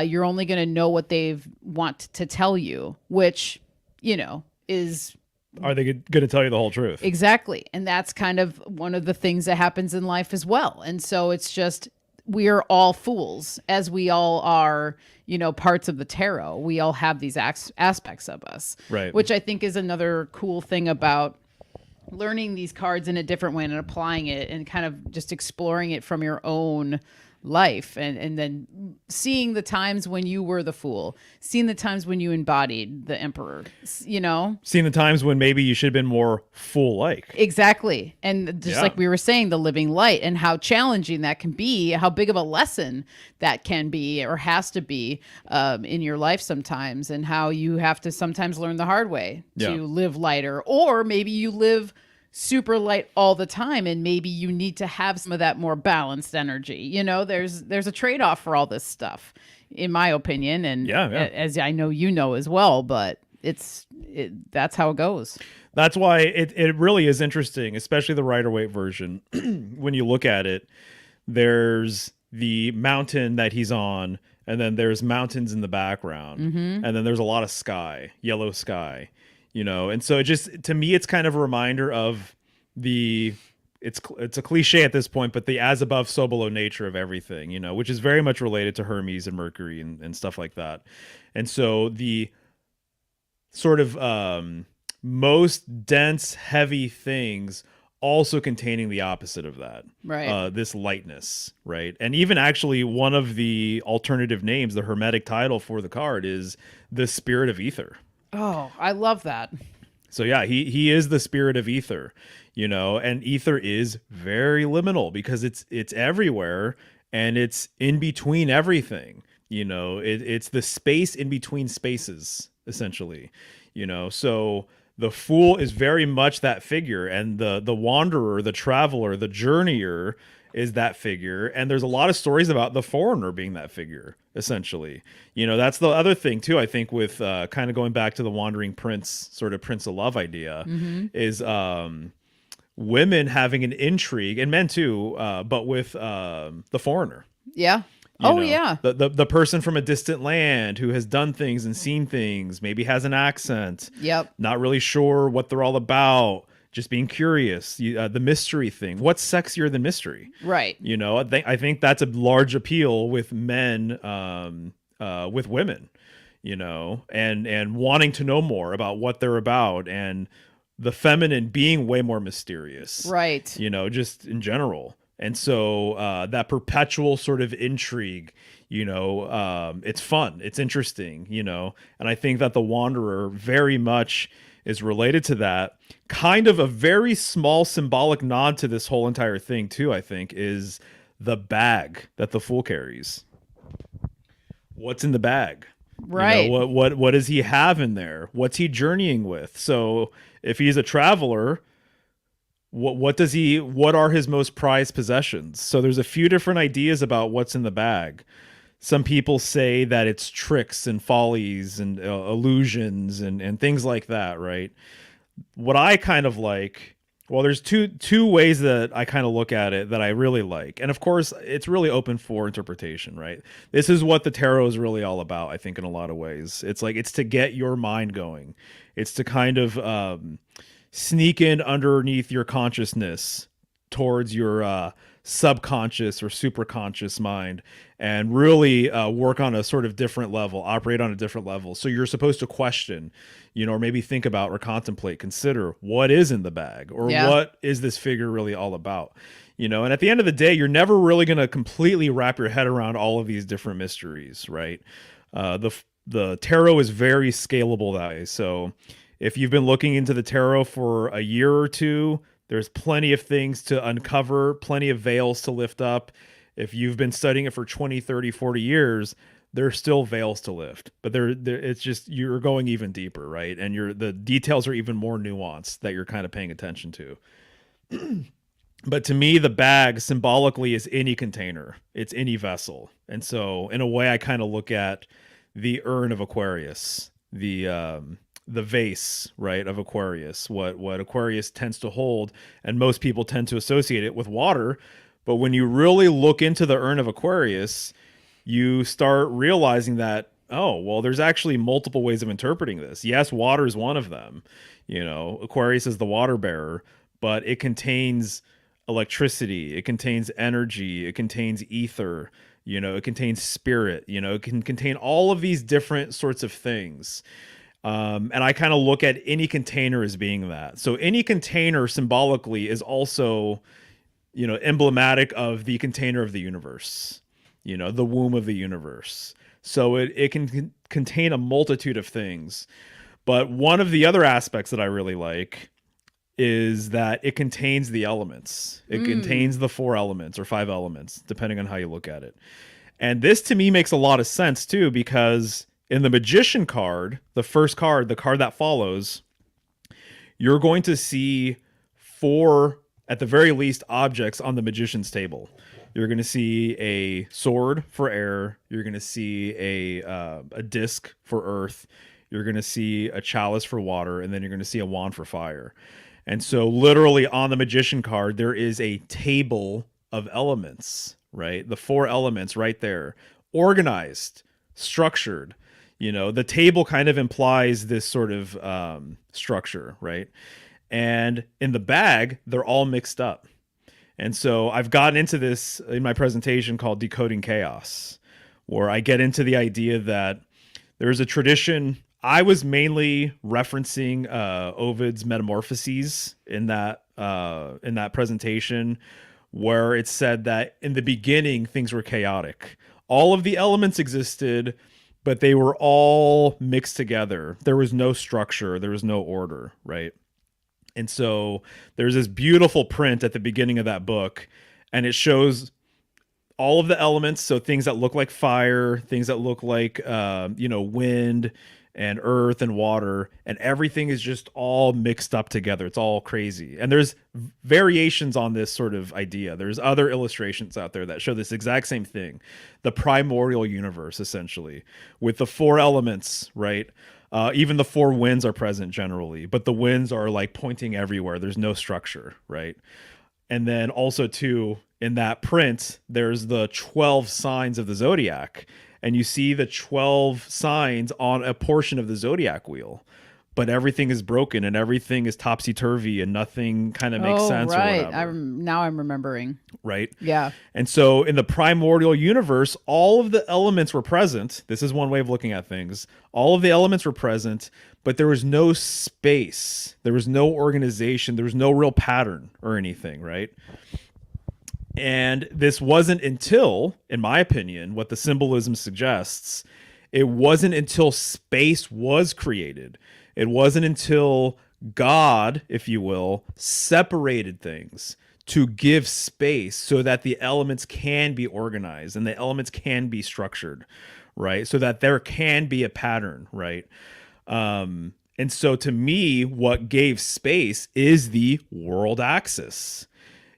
You're only going to know what they've want to tell you, which, you know, is... Are they going to tell you the whole truth? Exactly. And that's kind of one of the things that happens in life as well. And so it's just... we are all fools, as we all are, you know, parts of the tarot. We all have these aspects of us, which I think is another cool thing about learning these cards in a different way and applying it and kind of just exploring it from your own life, and then seeing the times when you were the Fool, seeing the times when you embodied the Emperor, you know, seeing the times when maybe you should have been more Fool-like. Exactly. And just like we were saying, the living light, and how challenging that can be, how big of a lesson that can be or has to be in your life sometimes, and how you have to sometimes learn the hard way to live lighter, or maybe you live super light all the time, and maybe you need to have some of that more balanced energy. You know, there's a trade-off for all this stuff, in my opinion, and as I know you know as well, but that's how it goes. That's why it really is interesting, especially the Rider-Waite version. When you look at it, there's the mountain that he's on, and then there's mountains in the background, and then there's a lot of sky, yellow sky, you know. And so it just, to me, it's kind of a reminder of it's a cliche at this point, but the as above, so below nature of everything, you know, which is very much related to Hermes and Mercury and stuff like that. And so the sort of most dense, heavy things also containing the opposite of that, right? This lightness, right? And even actually one of the alternative names, the hermetic title for the card, is the spirit of ether. Oh, I love that. So yeah, he is the spirit of ether, you know, and ether is very liminal because it's everywhere and it's in between everything, you know. It's the space in between spaces, essentially, you know. So the Fool is very much that figure, and the wanderer, the traveler, the journeyer is that figure. And there's a lot of stories about the foreigner being that figure, essentially. You know, that's the other thing too, I think, with kind of going back to the wandering prince, sort of Prince of Love idea, is women having an intrigue, and men too, but with the foreigner. Yeah. You know, yeah. The person from a distant land who has done things and seen things, maybe has an accent. Yep. Not really sure what they're all about, just being curious. The mystery thing. What's sexier than mystery? Right. You know, I think that's a large appeal with men, with women, you know, and wanting to know more about what they're about, and the feminine being way more mysterious. Right. You know, just in general. And so that perpetual sort of intrigue, you know, it's fun, it's interesting, you know. And I think that the Wanderer very much is related to that. Kind of a very small symbolic nod to this whole entire thing too, I think, is the bag that the Fool carries. What's in the bag? Right. You know, what does he have in there? What's he journeying with? So if he's a traveler, what are his most prized possessions? So there's a few different ideas about what's in the bag. Some people say that it's tricks and follies and illusions and things like that, right? What I kind of like, well, there's two ways that I kind of look at it that I really like. And of course, it's really open for interpretation, right? This is what the tarot is really all about, I think, in a lot of ways. It's like, it's to get your mind going. It's to kind of sneak in underneath your consciousness towards your subconscious or superconscious mind, and really work on a sort of different level, operate on a different level. So you're supposed to question, you know, or maybe think about or contemplate, consider what is in the bag, or what is this figure really all about, you know. And at the end of the day, you're never really going to completely wrap your head around all of these different mysteries, right? The tarot is very scalable that way. So if you've been looking into the tarot for a year or two, there's plenty of things to uncover, plenty of veils to lift up. If you've been studying it for 20, 30, 40 years, there's still veils to lift. But it's just, you're going even deeper, right? And the details are even more nuanced that you're kind of paying attention to. But to me, the bag symbolically is any container. It's any vessel. And so in a way, I kind of look at the urn of Aquarius, the vase, right, of Aquarius, what Aquarius tends to hold, and most people tend to associate it with water. But when you really look into the urn of Aquarius, you start realizing that, oh, well, there's actually multiple ways of interpreting this. Yes, water is one of them. You know, Aquarius is the water bearer, but it contains electricity, it contains energy, it contains ether, you know, it contains spirit, you know, it can contain all of these different sorts of things. And I kind of look at any container as being that. So any container symbolically is also, you know, emblematic of the container of the universe, you know, the womb of the universe. So it can contain a multitude of things. But one of the other aspects that I really like is that it contains the elements. It contains the 4 elements or 5 elements, depending on how you look at it. And this to me makes a lot of sense too, because in the Magician card, the first card, the card that follows, you're going to see four, at the very least, objects on the magician's table. You're going to see a sword for air. You're going to see a disc for earth. You're going to see a chalice for water, and then you're going to see a wand for fire. And so literally on the magician card, there is a table of elements, right? The four elements right there, organized, structured. You know, the table kind of implies this sort of structure, right? And in the bag, they're all mixed up. And so I've gotten into this in my presentation called Decoding Chaos, where I get into the idea that there's a tradition. I was mainly referencing Ovid's Metamorphoses in that presentation, where it said that in the beginning things were chaotic. All of the elements existed, but they were all mixed together. There was no structure. There was no order, right? And so there's this beautiful print at the beginning of that book, and it shows all of the elements. So things that look like fire, things that look like, wind and earth and water, and everything is just all mixed up together. It's all crazy. And there's variations on this sort of idea. There's other illustrations out there that show this exact same thing. The primordial universe, essentially, with the four elements, right? Even the four winds are present generally, but the winds are like pointing everywhere. There's no structure, right? And then also too, in that print, there's the 12 signs of the zodiac, and you see the 12 signs on a portion of the zodiac wheel, but everything is broken and everything is topsy-turvy and nothing kind of makes sense. Right. Or whatever. Now I'm remembering. Right. Yeah. And so in the primordial universe, all of the elements were present. This is one way of looking at things. All of the elements were present, but there was no space. There was no organization. There was no real pattern or anything, right? And this wasn't until, in my opinion, what the symbolism suggests, it wasn't until space was created. It wasn't until God, if you will, separated things to give space so that the elements can be organized and the elements can be structured, right? So that there can be a pattern, right? And so to me, what gave space is the world axis.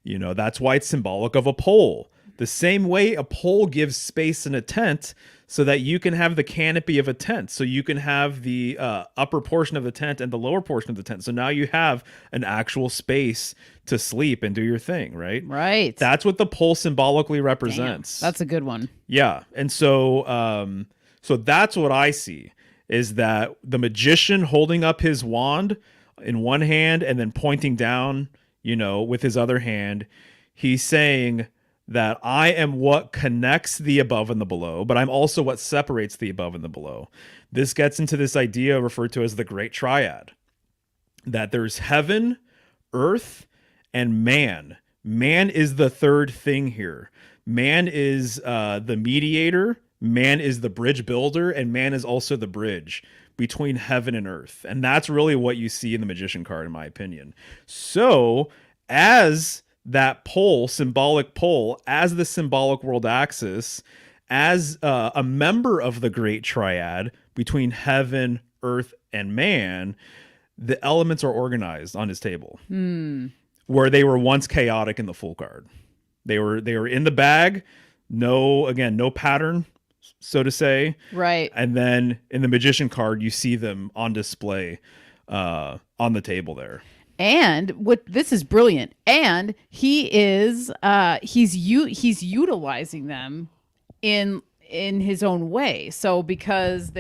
You know, that's why it's symbolic of a pole. The same way a pole gives space in a tent so that you can have the canopy of a tent. So you can have the upper portion of the tent and the lower portion of the tent. So now you have an actual space to sleep and do your thing, right? Right. That's what the pole symbolically represents. Damn, that's a good one. Yeah. And so so that's what I see, is that the magician holding up his wand in one hand and then pointing down, you know, with his other hand, he's saying that I am what connects the above and the below, but I'm also what separates the above and the below. This gets into this idea referred to as the great triad, that there's heaven, earth, and man. Man is the third thing here. Man is the mediator, man is the bridge builder, and man is also the bridge between heaven and earth. And that's really what you see in the magician card, in my opinion. So as that pole, symbolic pole, as the symbolic world axis, as a member of the great triad between heaven, earth, and man, the elements are organized on his table, where they were once chaotic in the full card. They were in the bag, no pattern, so to say. Right. And then in the magician card, you see them on display on the table there. And this is brilliant. And he is he's utilizing them in his own way. So because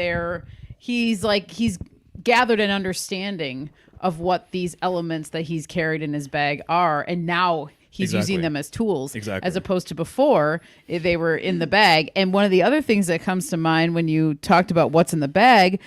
he's gathered an understanding of what these elements that he's carried in his bag are, and now he's using them as tools, as opposed to before they were in the bag. And one of the other things that comes to mind when you talked about what's in the bag,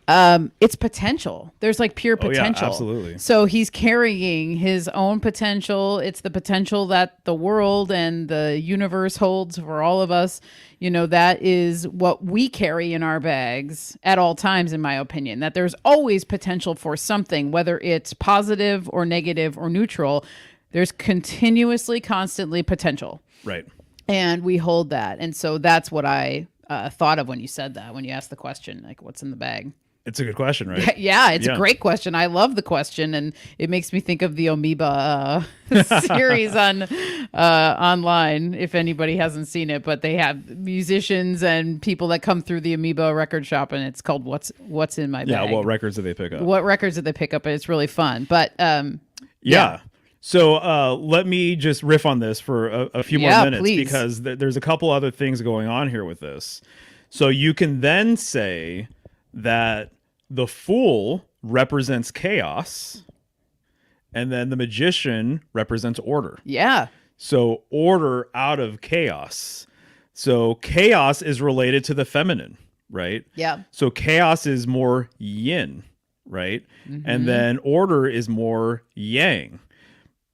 it's potential. There's like pure potential. Yeah, absolutely. So he's carrying his own potential. It's the potential that the world and the universe holds for all of us. You know, that is what we carry in our bags at all times, in my opinion, that there's always potential for something, whether it's positive or negative or neutral. There's constantly potential. Right. And we hold that. And so that's what I thought of when you said that, when you asked the question, like, what's in the bag? It's a good question, right? Yeah, it's a great question. I love the question, and it makes me think of the Amoeba series on online. If anybody hasn't seen it, but they have musicians and people that come through the Amoeba record shop, and it's called "What's in My Bag." Yeah, what records did they pick up? What records did they pick up? And it's really fun. But yeah. So let me just riff on this for a few more minutes, please. because there's a couple other things going on here with this. So you can then say that the Fool represents chaos, and then the Magician represents order. Yeah. So order out of chaos. So chaos is related to the feminine, right? Yeah. So chaos is more yin, right? Mm-hmm. And then order is more yang.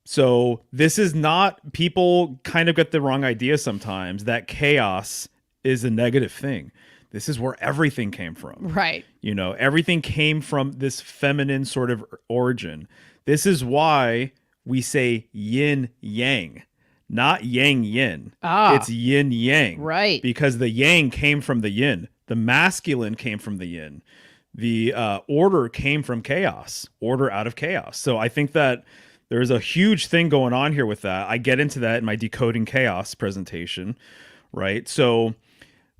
So this is not, people kind of get the wrong idea sometimes that chaos is a negative thing. This is where everything came from. Right. You know, everything came from this feminine sort of origin. This is why we say yin yang, not yang yin. It's yin yang. Right. Because the yang came from the yin. The masculine came from the yin. The order came from chaos. Order out of chaos. So I think that there's a huge thing going on here with that. I get into that in my Decoding Chaos presentation, right? So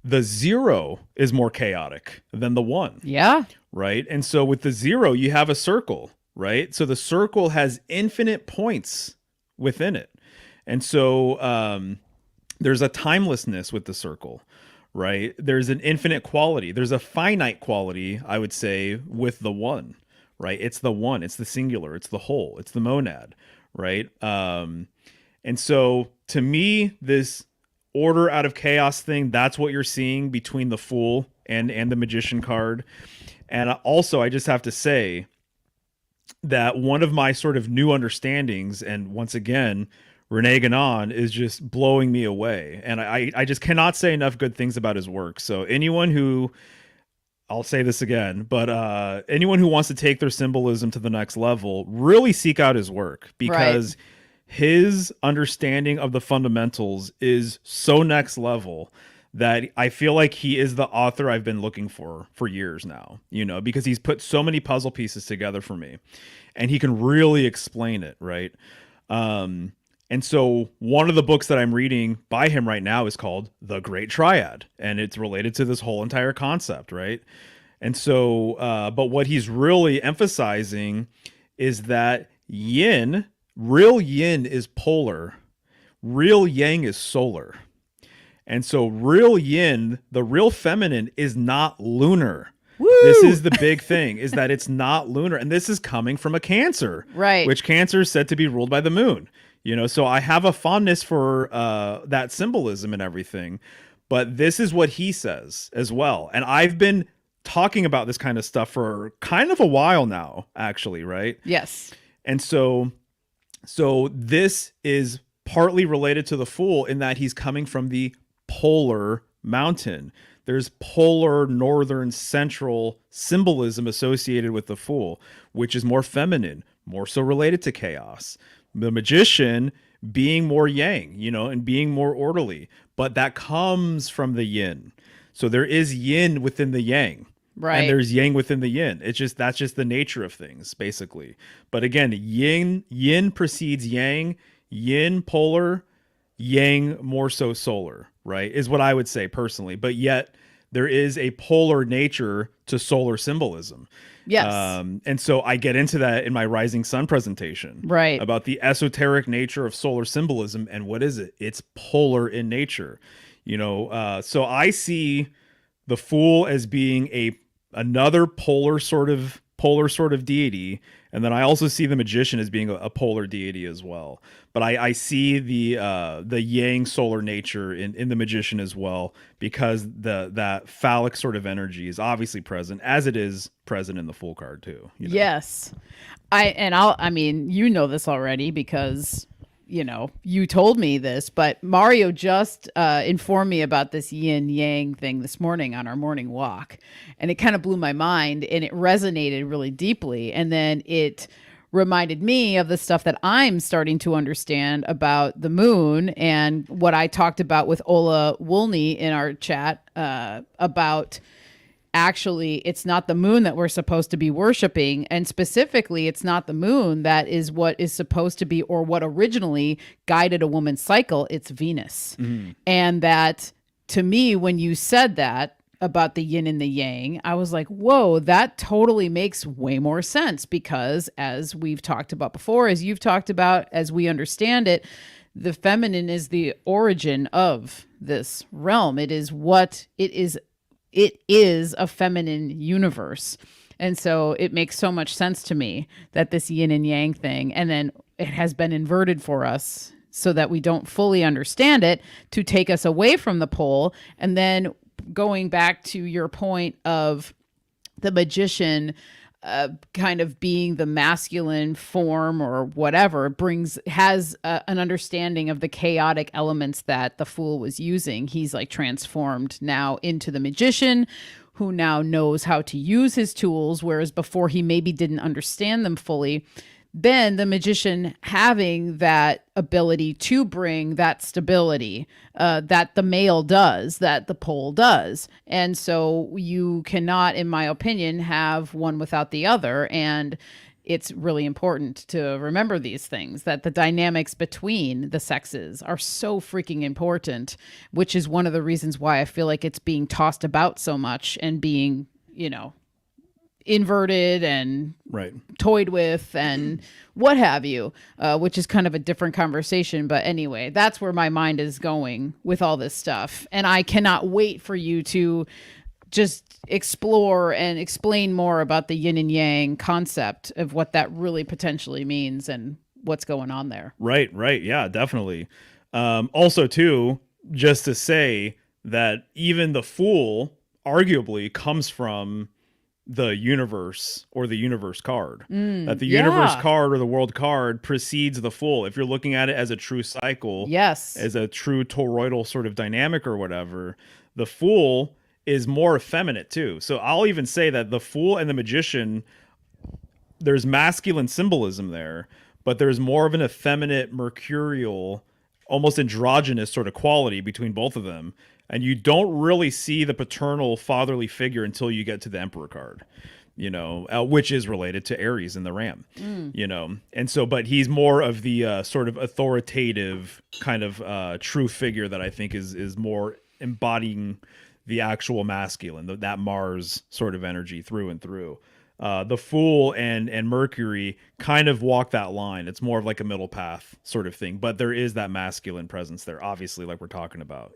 the 0 is more chaotic than the 1. Yeah. Right? And so with the 0, you have a circle, right? So the circle has infinite points within it. And so there's a timelessness with the circle, right? There's an infinite quality. There's a finite quality, I would say, with the 1, right? It's the 1, it's the singular, it's the whole, it's the monad, right? And so to me, this order out of chaos thing, that's what you're seeing between the Fool and the Magician card. And also, I just have to say that one of my sort of new understandings, and once again, Renee Ganon is just blowing me away. And I just cannot say enough good things about his work. So anyone who, I'll say this again, but anyone who wants to take their symbolism to the next level, really seek out his work, because his understanding of the fundamentals is so next level that I feel like he is the author I've been looking for years now, you know, because he's put so many puzzle pieces together for me, and he can really explain it, right? And so one of the books that I'm reading by him right now is called The Great Triad, and it's related to this whole entire concept, right? And so, but what he's really emphasizing is that real yin is polar, real yang is solar. And so real yin, the real feminine, is not lunar. Woo! This is the big thing, is that it's not lunar. And this is coming from a Cancer, right? Which Cancer is said to be ruled by the moon. You know, so I have a fondness for that symbolism and everything. But this is what he says as well. And I've been talking about this kind of stuff for kind of a while now, actually, right? Yes. And so this is partly related to the Fool in that he's coming from the polar mountain. There's polar, northern, central symbolism associated with the Fool, which is more feminine, more so related to chaos. The Magician being more yang, you know, and being more orderly, but that comes from the yin. So there is yin within the yang. Right. And there's yang within the yin. That's just the nature of things, basically. But again, yin precedes yang, yin polar, yang more so solar, right? Is what I would say personally. But yet there is a polar nature to solar symbolism. Yes. And so I get into that in my Rising Sun presentation. Right. About the esoteric nature of solar symbolism. And what is it? It's polar in nature. You know, so I see the Fool as being another polar sort of deity, and then I also see the Magician as being a polar deity as well. But I see the yang solar nature in the Magician as well, because that phallic sort of energy is obviously present, as it is present in the Fool card too. You know? Yes, I mean, you know this already because, you know, you told me this, but Mario just informed me about this yin yang thing this morning on our morning walk. And it kind of blew my mind, and it resonated really deeply. And then it reminded me of the stuff that I'm starting to understand about the moon, and what I talked about with Ola Woolney in our chat about actually it's not the moon that we're supposed to be worshiping, and specifically it's not the moon that is what is supposed to be, or what originally guided a woman's cycle. It's Venus. And that, to me, when you said that about the yin and the yang, I was like, whoa, that totally makes way more sense, because as we've talked about before, as you've talked about, as we understand it, the feminine is the origin of this realm. It is what it is. It is a feminine universe. And so it makes so much sense to me that this yin and yang thing, and then it has been inverted for us so that we don't fully understand it, to take us away from the pole. And then going back to your point of the magician kind of being the masculine form or whatever, has an understanding of the chaotic elements that the fool was using. He's like transformed now into the magician, who now knows how to use his tools, whereas before he maybe didn't understand them fully. Then the magician having that ability to bring that stability that the male does, that the pole does. And so you cannot, in my opinion, have one without the other. And it's really important to remember these things, that the dynamics between the sexes are so freaking important, which is one of the reasons why I feel like it's being tossed about so much and being, inverted and toyed with and what have you, which is kind of a different conversation. But anyway, that's where my mind is going with all this stuff. And I cannot wait for you to just explore and explain more about the yin and yang concept of what that really potentially means and what's going on there. Right. Yeah, definitely. Also, too, just to say that even the fool arguably comes from the universe, or the universe card. That the universe card or the world card precedes the fool. If you're looking at it as a true cycle, as a true toroidal sort of dynamic or whatever, the fool is more effeminate too. So I'll even say that the fool and the magician, there's masculine symbolism there, but there's more of an effeminate, mercurial, almost androgynous sort of quality between both of them. And you don't really see the paternal fatherly figure until you get to the Emperor card, which is related to Aries and the Ram, And so, but he's more of the sort of authoritative kind of true figure that I think is more embodying the actual masculine, that Mars sort of energy through and through. The Fool and Mercury kind of walk that line. It's more of like a middle path sort of thing, but there is that masculine presence there, obviously, like we're talking about,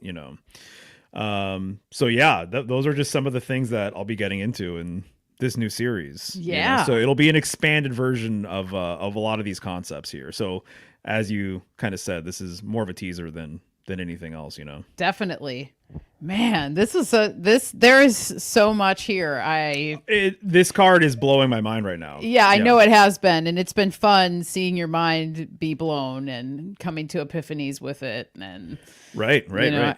So yeah, those are just some of the things that I'll be getting into in this new series. Yeah. So it'll be an expanded version of a lot of these concepts here. So as you kind of said, this is more of a teaser than anything else, Definitely. Man, there is so much here. This card is blowing my mind right now. Yeah, I know it has been, and it's been fun seeing your mind be blown and coming to epiphanies with it. And right.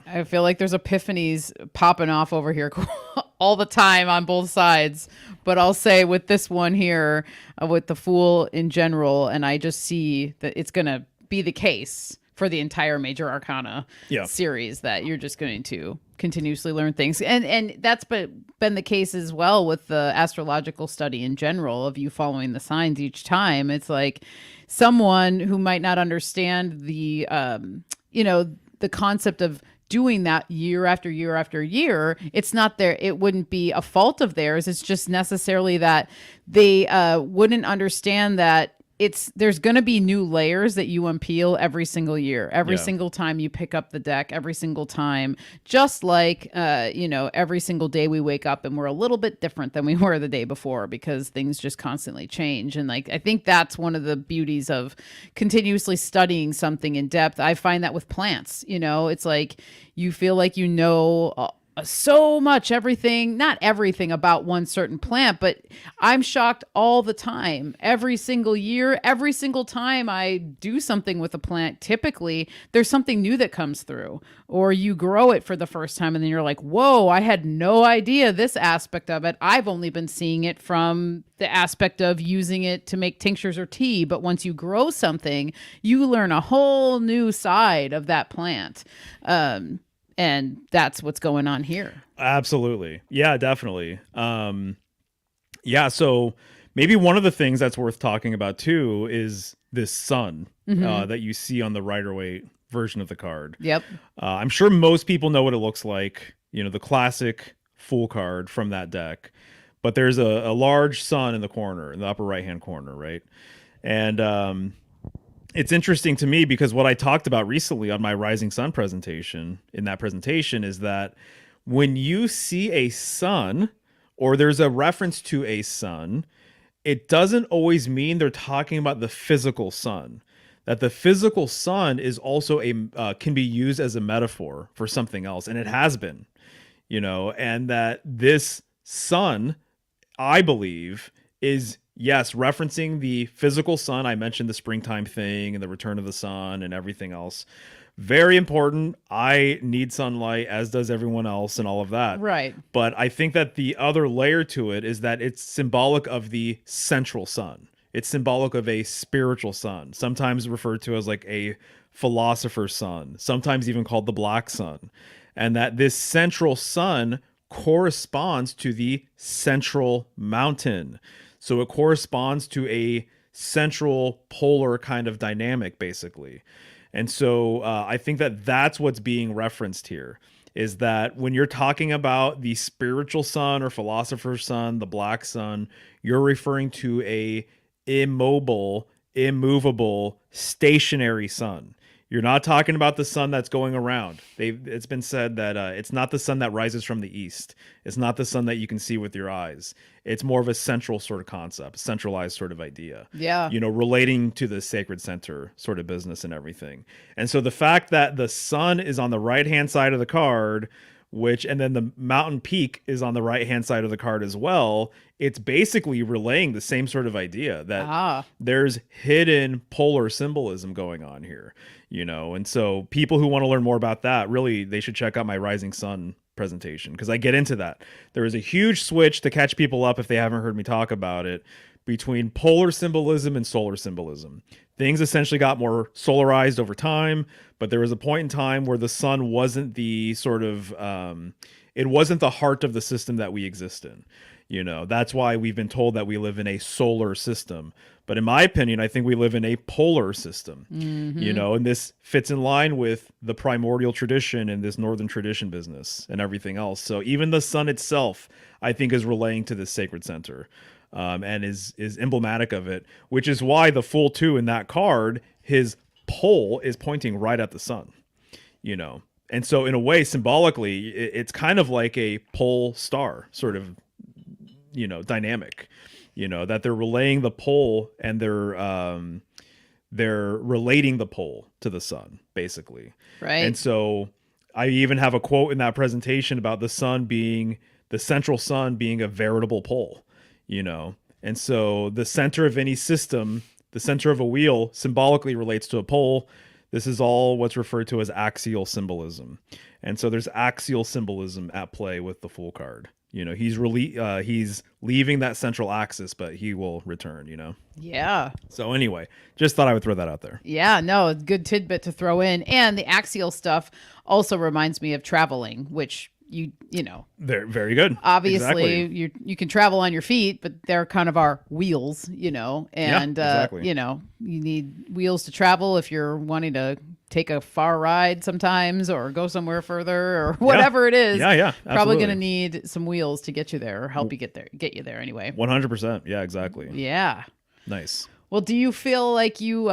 I feel like there's epiphanies popping off over here all the time on both sides. But I'll say with this one here, with the Fool in general, and I just see that it's going to be the case for the entire Major Arcana series, that you're just going to continuously learn things. And that's been the case as well with the astrological study in general, of you following the signs each time. It's like someone who might not understand the, the concept of doing that year after year after year. It's not there. It wouldn't be a fault of theirs. It's just necessarily that they wouldn't understand that there's going to be new layers that you unpeel every single year, every single time you pick up the deck, every single time, just like, every single day we wake up and we're a little bit different than we were the day before, because things just constantly change. And I think that's one of the beauties of continuously studying something in depth. I find that with plants, it's like, you feel like, so much not everything about one certain plant, but I'm shocked all the time, every single year, every single time I do something with a plant. Typically there's something new that comes through, or you grow it for the first time and then you're like, whoa, I had no idea this aspect of it. I've only been seeing it from the aspect of using it to make tinctures or tea. But once you grow something, you learn a whole new side of that plant. And that's what's going on here. Absolutely. Yeah, definitely. Yeah, so maybe one of the things that's worth talking about too is this sun that you see on the Rider-Waite version of the card. Yep. I'm sure most people know what it looks like, the classic Fool card from that deck. But there's a large sun in the corner, in the upper right-hand corner, right? And it's interesting to me because what I talked about recently on my Rising Sun presentation, in that presentation, is that when you see a sun or there's a reference to a sun, it doesn't always mean they're talking about the physical sun. That the physical sun is also can be used as a metaphor for something else, and it has been, and that this sun, I believe, is, yes, referencing the physical sun. I mentioned the springtime thing and the return of the sun and everything else. Very important. I need sunlight, as does everyone else, and all of that. Right. But I think that the other layer to it is that it's symbolic of the central sun. It's symbolic of a spiritual sun, sometimes referred to as like a philosopher's sun, sometimes even called the black sun. And that this central sun corresponds to the central mountain. So it corresponds to a central polar kind of dynamic, basically. And so I think that that's what's being referenced here, is that when you're talking about the spiritual sun or philosopher's sun, the black sun, you're referring to a immobile, immovable, stationary sun. You're not talking about the sun that's going around. It's been said that it's not the sun that rises from the east. It's not the sun that you can see with your eyes. It's more of a central sort of concept, centralized sort of idea. Yeah. Relating to the sacred center sort of business and everything. And so the fact that the sun is on the right-hand side of the card, and then the mountain peak is on the right-hand side of the card as well, it's basically relaying the same sort of idea that there's hidden polar symbolism going on here, and so people who want to learn more about that, really, they should check out my Rising Sun presentation, because I get into that. There is a huge switch, to catch people up if they haven't heard me talk about it, between polar symbolism and solar symbolism. Things essentially got more solarized over time, but there was a point in time where the sun wasn't the sort of, it wasn't the heart of the system that we exist in. That's why we've been told that we live in a solar system. But in my opinion, I think we live in a polar system, and this fits in line with the primordial tradition and this northern tradition business and everything else. So even the sun itself, I think, is relaying to this sacred center. And is emblematic of it, which is why the Fool 2 in that card, his pole is pointing right at the sun, And so in a way, symbolically, it's kind of like a pole star sort of, dynamic, that they're relaying the pole and they're relating the pole to the sun, basically. Right. And so I even have a quote in that presentation about the central sun being a veritable pole. And so the center of any system, the center of a wheel, symbolically relates to a pole. This is all what's referred to as axial symbolism. And so there's axial symbolism at play with the Fool card. He's leaving that central axis, but he will return, Yeah. So anyway, just thought I would throw that out there. Yeah, no, good tidbit to throw in. And the axial stuff also reminds me of traveling, which They're very good. Obviously, exactly. you can travel on your feet, but they're kind of our wheels, and exactly. you need wheels to travel if you're wanting to take a far ride sometimes or go somewhere further or whatever it is. Yeah, Probably going to need some wheels to get you there or help you get you there anyway. 100%. Yeah, exactly. Yeah. Nice. Well, do you feel like you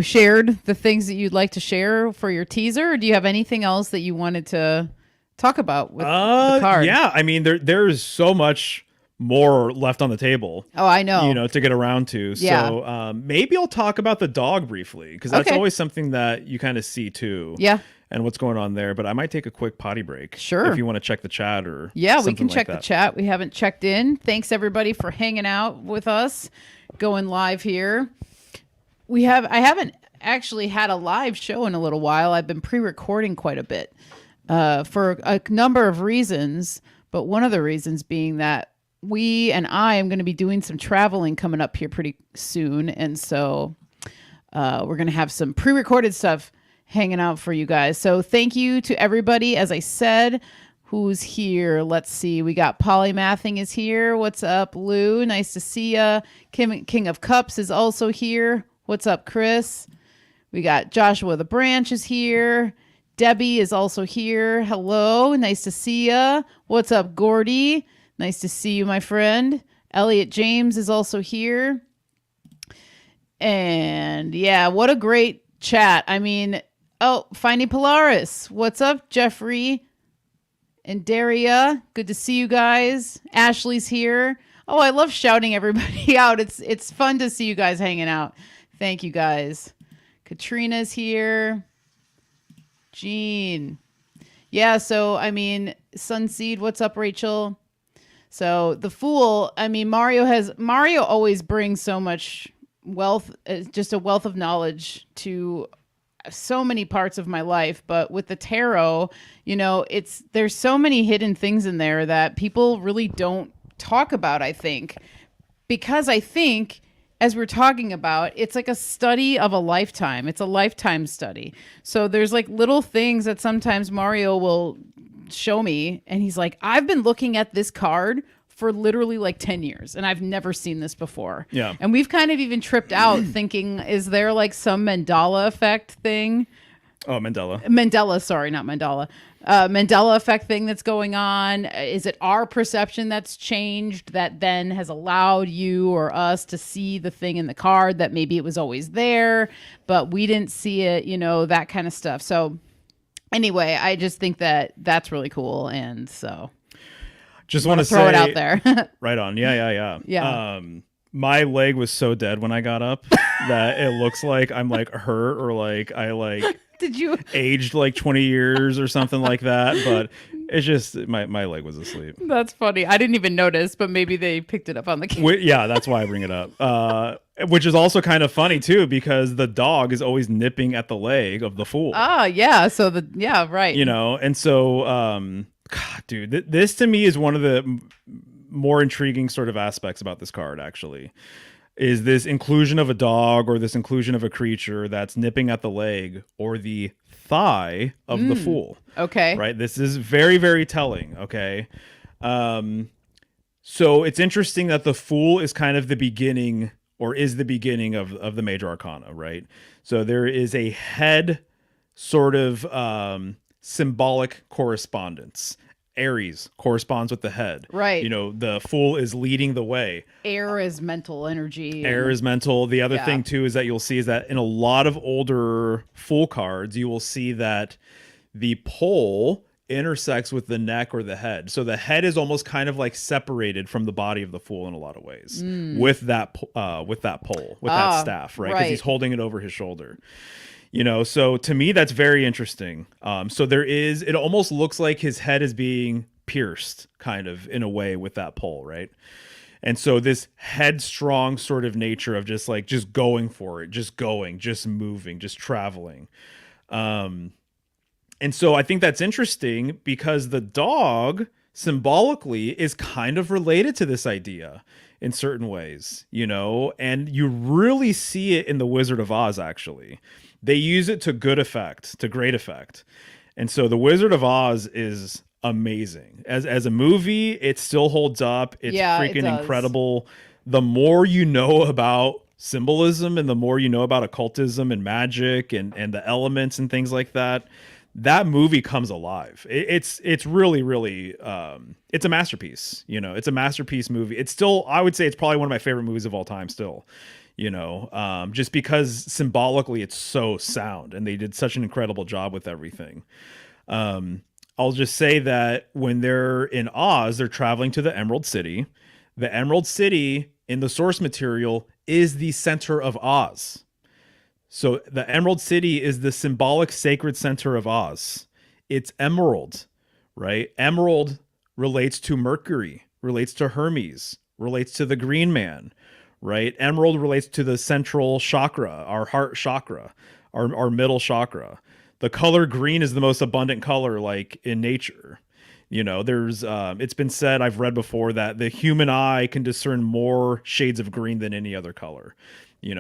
shared the things that you'd like to share for your teaser, or do you have anything else that you wanted to talk about with the card? Yeah, I mean, there's so much more left on the table. Oh, I know. To get around to. Yeah. So maybe I'll talk about the dog briefly, because that's always something that you kind of see too. Yeah. And what's going on there. But I might take a quick potty break. Sure. If you want to check the chat or we can check the chat. We haven't checked in. Thanks everybody for hanging out with us, going live here. I haven't actually had a live show in a little while. I've been pre-recording quite a bit. For a number of reasons, but one of the reasons being that I am going to be doing some traveling coming up here pretty soon, and so we're going to have some pre-recorded stuff hanging out for you guys. So thank you to everybody, as I said, who's here. Let's see. We got Polymathing is here. What's up, Lou? Nice to see ya. King of Cups is also here. What's up, Chris? We got Joshua the Branch is here. Debbie is also here. Hello. Nice to see ya. What's up, Gordy? Nice to see you, my friend. Elliot James is also here. And yeah, what a great chat. I mean, oh, Finey Polaris. What's up, Jeffrey and Daria? Good to see you guys. Ashley's here. Oh, I love shouting everybody out. It's fun to see you guys hanging out. Thank you, guys. Katrina's here. Jean. Yeah, so, I mean, Sunseed, what's up, Rachel? So, the Fool, I mean, Mario always brings so much wealth, just a wealth of knowledge to so many parts of my life. But with the tarot, you know, there's so many hidden things in there that people really don't talk about, I think. Because I think, as we're talking about, it's like a study of a lifetime. It's a lifetime study. So there's like little things that sometimes Mario will show me, and he's like, I've been looking at this card for literally like 10 years and I've never seen this before. Yeah. And we've kind of even tripped out thinking, is there like some Mandela effect thing? Oh, Mandela. Mandela, sorry, not Mandela. Mandela effect thing that's going on. Is it our perception that's changed that then has allowed you or us to see the thing in the card that maybe it was always there, but we didn't see it, you know, that kind of stuff. So anyway, I just think that that's really cool. And so just want to throw it say out there. Right on. Yeah. Yeah. My leg was so dead when I got up that it looks like I'm like hurt or like I like Did you aged like 20 years or something like that, but it's just my leg was asleep. That's funny. I didn't even notice, but maybe they picked it up on the camera. Yeah, that's why I bring it up. Which is also kind of funny too, because the dog is always nipping at the leg of the Fool. Oh, yeah. So right. You know, and so God, dude, this to me is one of the more intriguing sort of aspects about this card, actually, is this inclusion of a dog or this inclusion of a creature that's nipping at the leg or the thigh of the Fool. Okay. Right. This is very, very telling. Okay. So it's interesting that the Fool is kind of the beginning or is the beginning of the major arcana. Right. So there is a head sort of symbolic correspondence. Aries corresponds with the head. Right. You know, the Fool is leading the way. Air is mental energy. Air is mental. The other thing too is that you'll see is that in a lot of older Fool cards, you will see that the pole intersects with the neck or the head. So the head is almost kind of like separated from the body of the Fool in a lot of ways with that pole, with that staff, right? Because he's holding it over his shoulder. You know, so to me, that's very interesting. So it almost looks like his head is being pierced kind of in a way with that pole, right? And so this headstrong sort of nature of just going for it, just going, just moving, just traveling. And so I think that's interesting because the dog symbolically is kind of related to this idea in certain ways, you know, and you really see it in the Wizard of Oz, actually. They use it to good effect, to great effect. And so the Wizard of Oz is amazing. As a movie, it still holds up. It's freaking incredible. The more you know about symbolism and the more you know about occultism and magic and the elements and things like that, that movie comes alive. It's really, really, it's a masterpiece. You know, it's a masterpiece movie. It's still, I would say it's probably one of my favorite movies of all time still. You know, just because symbolically it's so sound and they did such an incredible job with everything. I'll just say that when they're in Oz, they're traveling to the Emerald City. The Emerald City in the source material is the center of Oz. So the Emerald City is the symbolic sacred center of Oz. It's emerald, right? Emerald relates to Mercury, relates to Hermes, relates to the Green Man. Right? Emerald relates to the central chakra, our heart chakra, our middle chakra. The color green is the most abundant color, like in nature. There's it's been said, I've read before, that the human eye can discern more shades of green than any other color.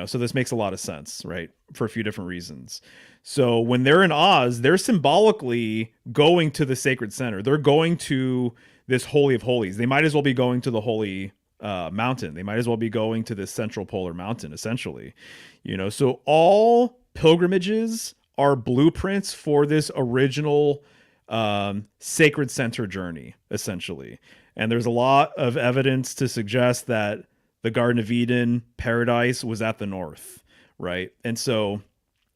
So this makes a lot of sense, right? For a few different reasons. So when they're in Oz, they're symbolically going to the sacred center. They're going to this holy of holies. They might as well be going to the holy mountain. They might as well be going to this central polar mountain, essentially. So all pilgrimages are blueprints for this original sacred center journey, essentially. And there's a lot of evidence to suggest that the Garden of Eden paradise was at the north, right? And so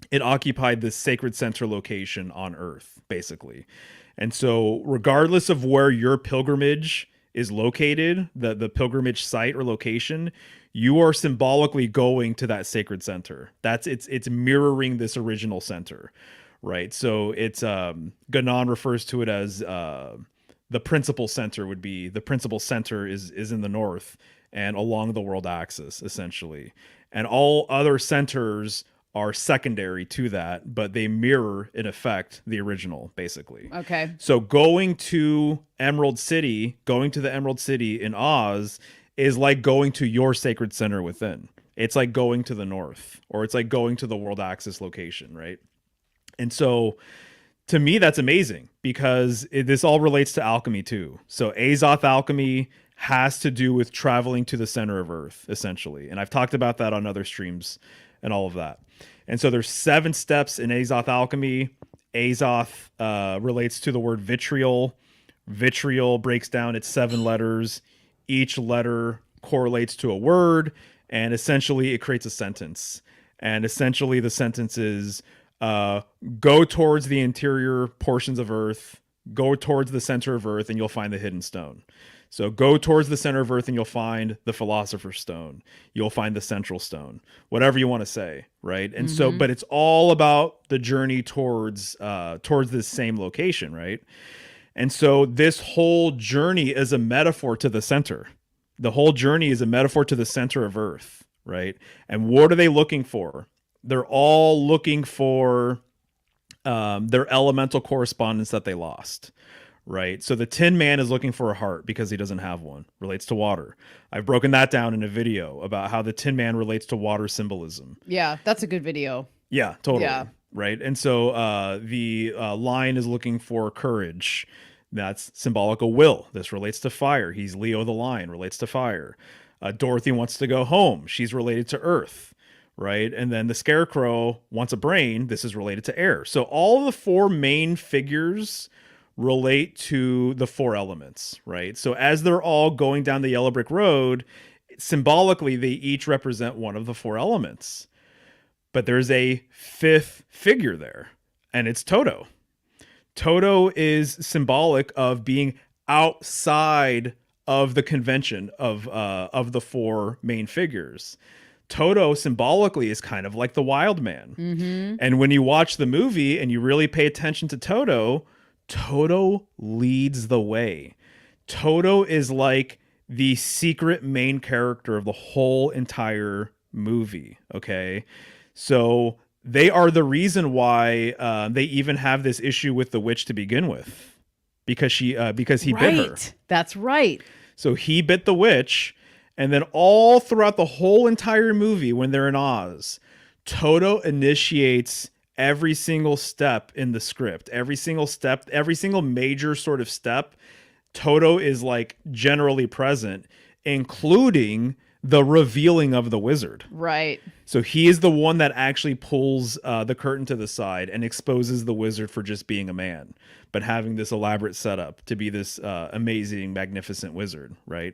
it occupied this sacred center location on Earth, basically. And so regardless of where your pilgrimage is located, the pilgrimage site or location, you are symbolically going to that sacred center. It's mirroring this original center, right? So it's Ganon refers to it as the principal center would be, the principal center is in the north and along the world axis, essentially. And all other centers are secondary to that, but they mirror, in effect, the original, basically. Okay. So going to the Emerald City in Oz is like going to your sacred center within. It's like going to the north, or it's like going to the world axis location, right? And so to me, that's amazing, because this all relates to alchemy too. So Azoth alchemy has to do with traveling to the center of Earth, essentially. And I've talked about that on other streams and all of that. And so there's 7 steps in Azoth alchemy. Azoth relates to the word vitriol. Vitriol breaks down its 7 letters. Each letter correlates to a word, and essentially it creates a sentence. And essentially the sentence is, go towards the interior portions of Earth, go towards the center of Earth, and you'll find the hidden stone. So go towards the center of Earth and you'll find the Philosopher's Stone. You'll find the Central Stone, whatever you want to say, right? And so, but it's all about the journey towards this same location, right? And so this whole journey is a metaphor to the center. The whole journey is a metaphor to the center of Earth, right? And what are they looking for? They're all looking for their elemental correspondence that they lost. Right. So the Tin Man is looking for a heart because he doesn't have one. Relates to water. I've broken that down in a video about how the Tin Man relates to water symbolism. Yeah, that's a good video. Yeah, totally. Yeah. Right. And so the Lion is looking for courage. That's symbolical will. This relates to fire. He's Leo the Lion, relates to fire. Dorothy wants to go home. She's related to earth. Right. And then the Scarecrow wants a brain. This is related to air. So all of the 4 main figures relate to the 4 elements, right? So as they're all going down the yellow brick road, symbolically, they each represent one of the 4 elements. But there's a 5th figure there, and it's Toto. Toto is symbolic of being outside of the convention of the 4 main figures. Toto symbolically is kind of like the wild man. Mm-hmm. And when you watch the movie and you really pay attention to Toto, Toto leads the way. Toto is like the secret main character of the whole entire movie. Okay. So they are the reason why they even have this issue with the witch to begin with, because he bit her. That's right. So he bit the witch. And then all throughout the whole entire movie, when they're in Oz, Toto initiates every single step in the script, every single major sort of step. Toto is like generally present, including the revealing of the wizard. Right. So he is the one that actually pulls the curtain to the side and exposes the wizard for just being a man, but having this elaborate setup to be this amazing, magnificent wizard, right?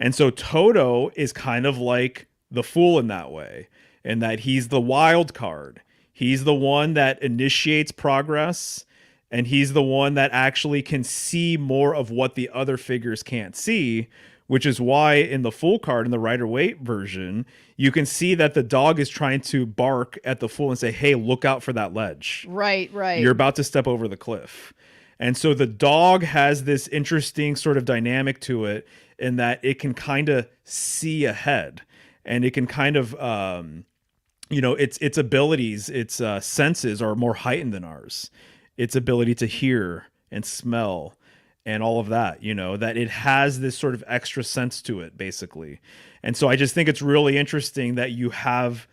And so Toto is kind of like the fool in that way, in that he's the wild card. He's the one that initiates progress, and he's the one that actually can see more of what the other figures can't see, which is why in the Fool card, in the Rider-Waite version, you can see that the dog is trying to bark at the Fool and say, hey, look out for that ledge. Right. You're about to step over the cliff. And so the dog has this interesting sort of dynamic to it, in that it can kind of see ahead, and it can kind of, its abilities, its senses are more heightened than ours. Its ability to hear and smell and all of that, that it has this sort of extra sense to it, basically. And so I just think it's really interesting that you have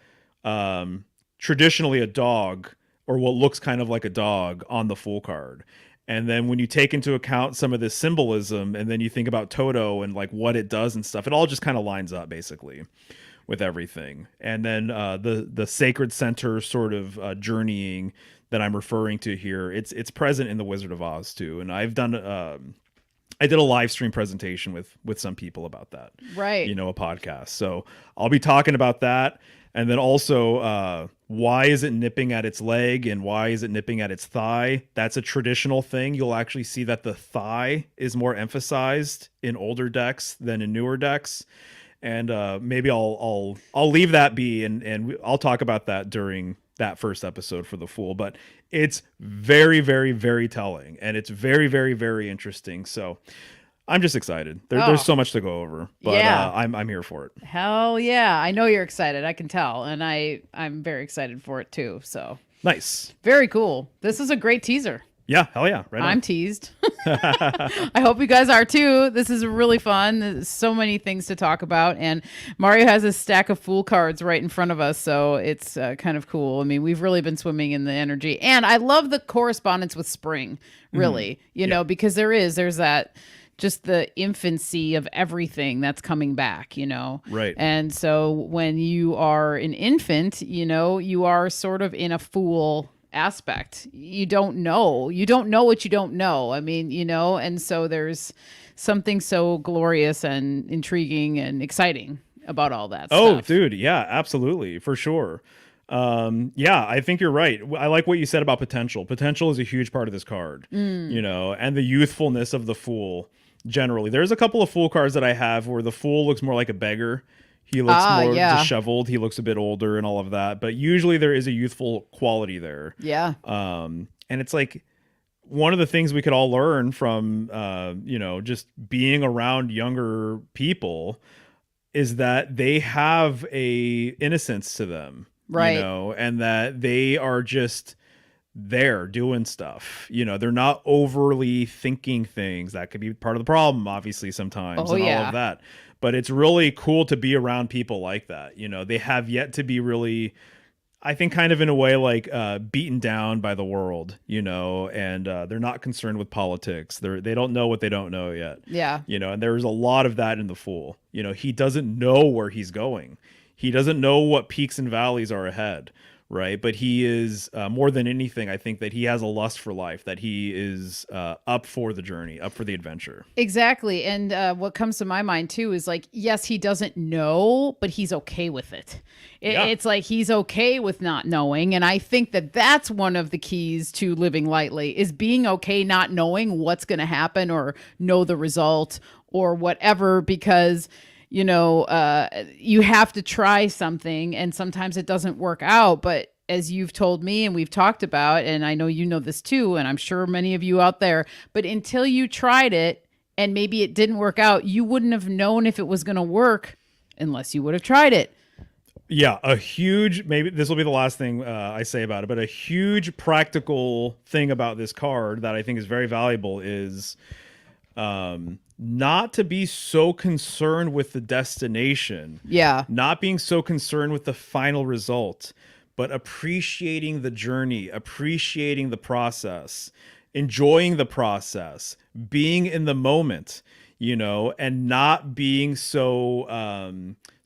traditionally a dog, or what looks kind of like a dog, on the Fool card. And then when you take into account some of this symbolism, and then you think about Toto and like what it does and stuff, it all just kind of lines up basically with everything. And then the sacred center sort of journeying that I'm referring to here, it's present in the Wizard of Oz too. And I've done I did a live stream presentation with some people about that, right? A podcast. So I'll be talking about that. And then also, why is it nipping at its leg and why is it nipping at its thigh? That's a traditional thing. You'll actually see that the thigh is more emphasized in older decks than in newer decks. And maybe I'll leave that be, and I'll talk about that during that first episode for the Fool. But it's very, very, very telling, and it's very, very, very interesting. So I'm just excited. There's so much to go over, but yeah. I'm here for it. Hell yeah. I know you're excited. I can tell. And I'm very excited for it too. So nice. Very cool. This is a great teaser. Yeah. Hell yeah. Right on. I'm teased. I hope you guys are too. This is really fun. There's so many things to talk about. And Mario has a stack of Fool cards right in front of us. So it's kind of cool. I mean, we've really been swimming in the energy. And I love the correspondence with spring, really, you know, because there's that, just the infancy of everything that's coming back, Right. And so when you are an infant, you are sort of in a fool aspect. You don't know what you don't know. I mean, and so there's something so glorious and intriguing and exciting about all that stuff. Dude. Yeah, absolutely. For sure. Yeah, I think you're right. I like what you said about potential. Potential is a huge part of this card, and the youthfulness of the Fool. Generally, there's a couple of Fool cards that I have where the Fool looks more like a beggar. He looks more disheveled. He looks a bit older and all of that. But usually there is a youthful quality there. Yeah. And it's like one of the things we could all learn from, just being around younger people is that they have a innocence to them, right? And that they are just there doing stuff. They're not overly thinking things. That could be part of the problem, obviously, sometimes, all of that. But it's really cool to be around people like that. They have yet to be really, I think, kind of in a way like beaten down by the world, and they're not concerned with politics. They don't know what they don't know yet. Yeah. And there's a lot of that in the Fool. He doesn't know where he's going. He doesn't know what peaks and valleys are ahead. Right. But he is more than anything, I think that he has a lust for life, that he is up for the journey, up for the adventure. Exactly. And what comes to my mind, too, is like, yes, he doesn't know, but he's OK with it. It's like he's OK with not knowing. And I think that that's one of the keys to living lightly, is being OK not knowing what's going to happen or know the result or whatever, because you have to try something and sometimes it doesn't work out. But as you've told me and we've talked about, and I know you know this too, and I'm sure many of you out there, but until you tried it and maybe it didn't work out, you wouldn't have known if it was going to work unless you would have tried it. Yeah, maybe this will be the last thing I say about it, but a huge practical thing about this card that I think is very valuable is not to be so concerned with the destination. Yeah. Not being so concerned with the final result, but appreciating the journey, appreciating the process, enjoying the process, being in the moment, and not being so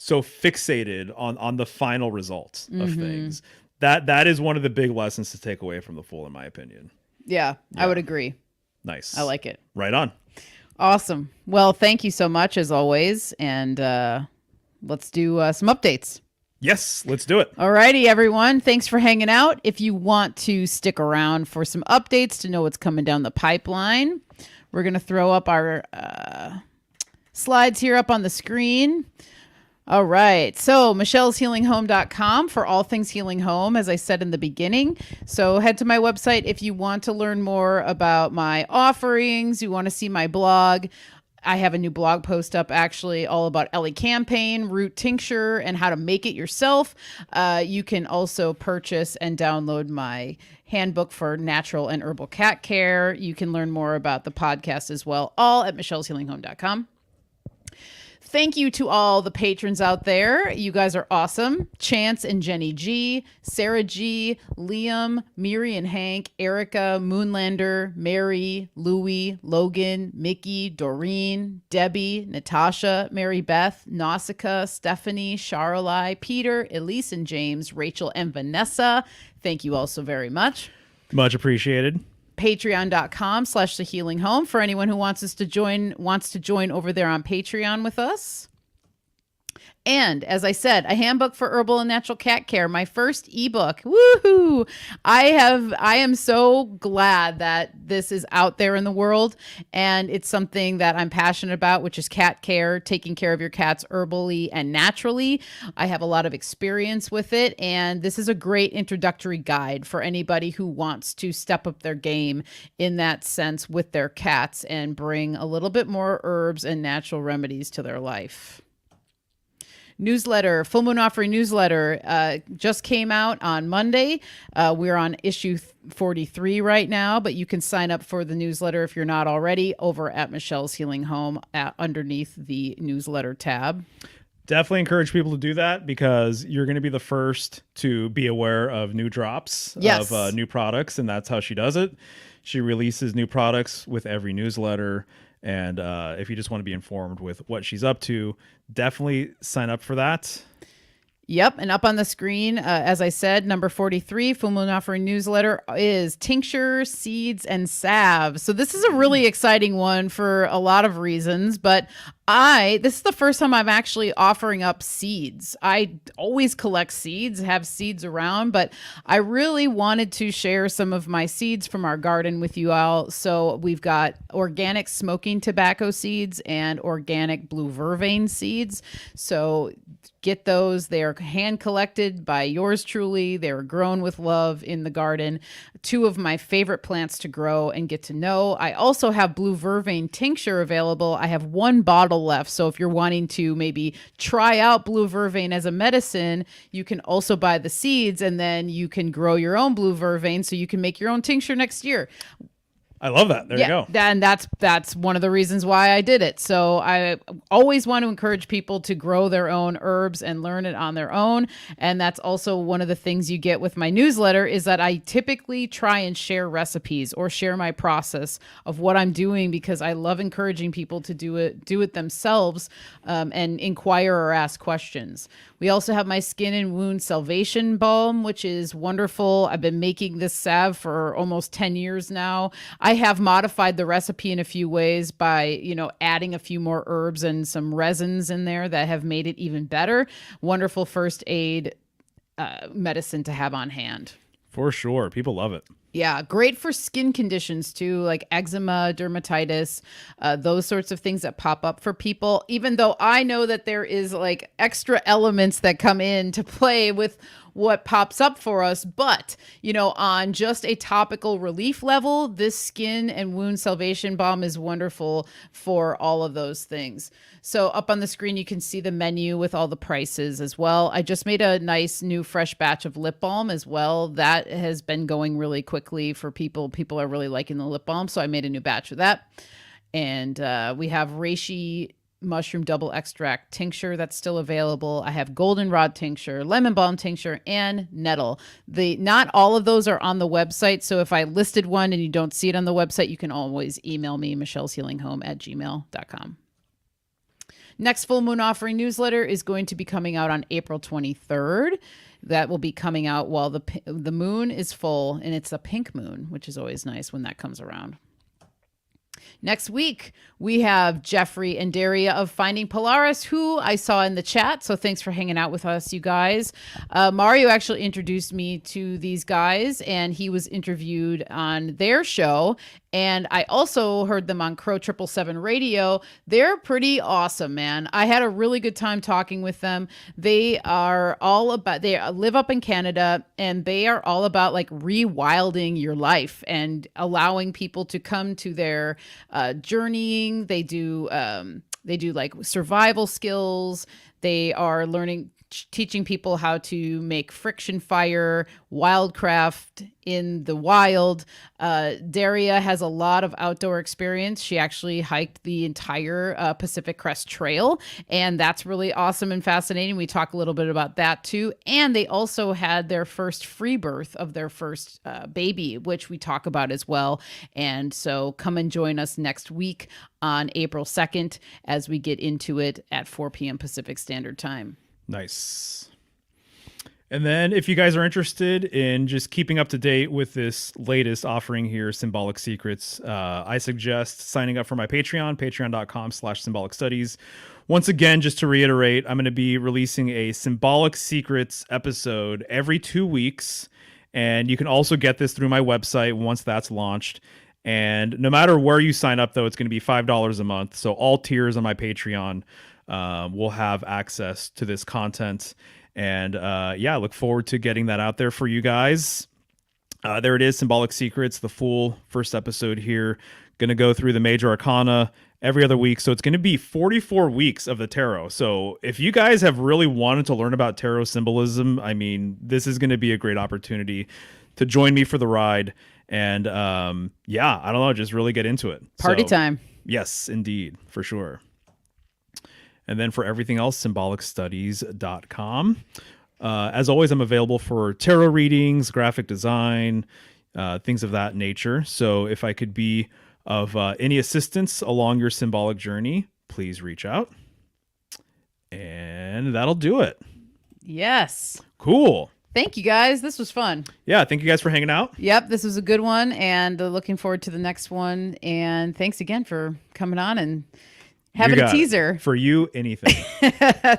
fixated on the final results of things. That is one of the big lessons to take away from the Fool, in my opinion. Yeah, I would agree. Nice. I like it. Right on. Awesome. Well, thank you so much as always. And let's do some updates. Yes, let's do it. All righty, everyone. Thanks for hanging out. If you want to stick around for some updates to know what's coming down the pipeline, we're going to throw up our slides here up on the screen. All right. So michelleshealinghome.com for all things healing home, as I said in the beginning. So head to my website if you want to learn more about my offerings, you want to see my blog. I have a new blog post up actually all about Ellie Campaign, root tincture, and how to make it yourself. You can also purchase and download my handbook for natural and herbal cat care. You can learn more about the podcast as well, all at michelleshealinghome.com. Thank you to all the patrons out there. You guys are awesome. Chance and Jenny G, Sarah G, Liam, Miri and Hank, Erica, Moonlander, Mary, Louie, Logan, Mickey, Doreen, Debbie, Natasha, Mary Beth, Nausicaa, Stephanie, Charlei, Peter, Elise and James, Rachel and Vanessa. Thank you all so very much. Much appreciated. Patreon.com/The Healing Home for anyone who wants to join over there on Patreon with us. And as I said, a handbook for herbal and natural cat care, my first ebook. Woohoo! I am so glad that this is out there in the world, and it's something that I'm passionate about, which is cat care, taking care of your cats herbally and naturally. I have a lot of experience with it, and this is a great introductory guide for anybody who wants to step up their game in that sense with their cats and bring a little bit more herbs and natural remedies to their life. Newsletter, Full Moon Offering newsletter just came out on Monday. We're on issue 43 right now, but you can sign up for the newsletter if you're not already over at Michelle's Healing Home underneath the newsletter tab. Definitely encourage people to do that because you're going to be the first to be aware of new drops of new products, and that's how she does it. She releases new products with every newsletter. And if you just want to be informed with what she's up to, definitely sign up for that. Yep. And up on the screen, as I said, number 43, Full Moon Offering newsletter is tincture, seeds, and salve. So this is a really exciting one for a lot of reasons, but this is the first time I'm actually offering up seeds. I always collect seeds, have seeds around, but I really wanted to share some of my seeds from our garden with you all. So we've got organic smoking tobacco seeds and organic blue vervain seeds. So get those. They are hand collected by yours truly. They were grown with love in the garden. Two of my favorite plants to grow and get to know. I also have blue vervain tincture available. I have one bottle left. So if you're wanting to maybe try out blue vervain as a medicine, you can also buy the seeds and then you can grow your own blue vervain so you can make your own tincture next year. I love that. There you go. And that's one of the reasons why I did it. So I always want to encourage people to grow their own herbs and learn it on their own. And that's also one of the things you get with my newsletter is that I typically try and share recipes or share my process of what I'm doing because I love encouraging people to do it themselves and inquire or ask questions. We also have my skin and wound salvation balm, which is wonderful. I've been making this salve for almost 10 years now. I have modified the recipe in a few ways by, adding a few more herbs and some resins in there that have made it even better. Wonderful first aid medicine to have on hand. For sure. People love it. Yeah, great for skin conditions too, like eczema, dermatitis, those sorts of things that pop up for people. Even though I know that there is like extra elements that come in to play with what pops up for us. But, on just a topical relief level, this skin and wound salvation balm is wonderful for all of those things. So up on the screen, you can see the menu with all the prices as well. I just made a nice new fresh batch of lip balm as well. That has been going really quickly for people. People are really liking the lip balm. So I made a new batch of that. And we have reishi mushroom double extract tincture that's still available. I have goldenrod tincture, lemon balm tincture, and nettle. Not all of those are on the website. So if I listed one and you don't see it on the website, you can always email me, michelleshealinghome@gmail.com. Next Full Moon Offering newsletter is going to be coming out on April 23rd. That will be coming out while the moon is full, and it's a pink moon, which is always nice when that comes around. Next week, we have Jeffrey and Daria of Finding Polaris, who I saw in the chat. So thanks for hanging out with us, you guys. Mario actually introduced me to these guys, and he was interviewed on their show. And I also heard them on Crow 777 Radio. They're pretty awesome, man. I had a really good time talking with them. They live up in Canada, and they are all about like rewilding your life and allowing people to come to their journeying. They do like survival skills. They are teaching people how to make friction fire, wildcraft in the wild. Daria has a lot of outdoor experience. She actually hiked the entire Pacific Crest Trail, and that's really awesome and fascinating. We talk a little bit about that too. And they also had their first free birth of their first baby, which we talk about as well. And so come and join us next week on April 2nd as we get into it at 4 p.m. Pacific Standard Time. Nice. And then if you guys are interested in just keeping up to date with this latest offering here, Symbolic Secrets, I suggest signing up for my Patreon, patreon.com/symbolicstudies. Once again, just to reiterate, I'm going to be releasing a Symbolic Secrets episode every 2 weeks. And you can also get this through my website once that's launched. And no matter where you sign up, though, it's going to be $5 a month. So all tiers on my Patreon will have access to this content. And I look forward to getting that out there for you guys. There it is, Symbolic Secrets, the full first episode here. Going to go through the major arcana every other week. So it's going to be 44 weeks of the tarot. So if you guys have really wanted to learn about tarot symbolism, I mean, this is going to be a great opportunity to join me for the ride. And I don't know, just really get into it. Party time. Yes, indeed, for sure. And then for everything else, symbolicstudies.com. As always, I'm available for tarot readings, graphic design, things of that nature. So if I could be of any assistance along your symbolic journey, please reach out. And that'll do it. Yes. Cool. Thank you, guys. This was fun. Yeah, thank you guys for hanging out. Yep, this was a good one, and looking forward to the next one. And thanks again for coming on and having a teaser. For you, anything.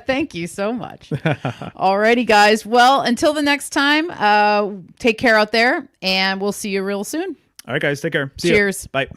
Thank you so much. Alrighty, guys. Well, until the next time, take care out there, and we'll see you real soon. All right, guys. Take care. See Cheers. ya. Bye.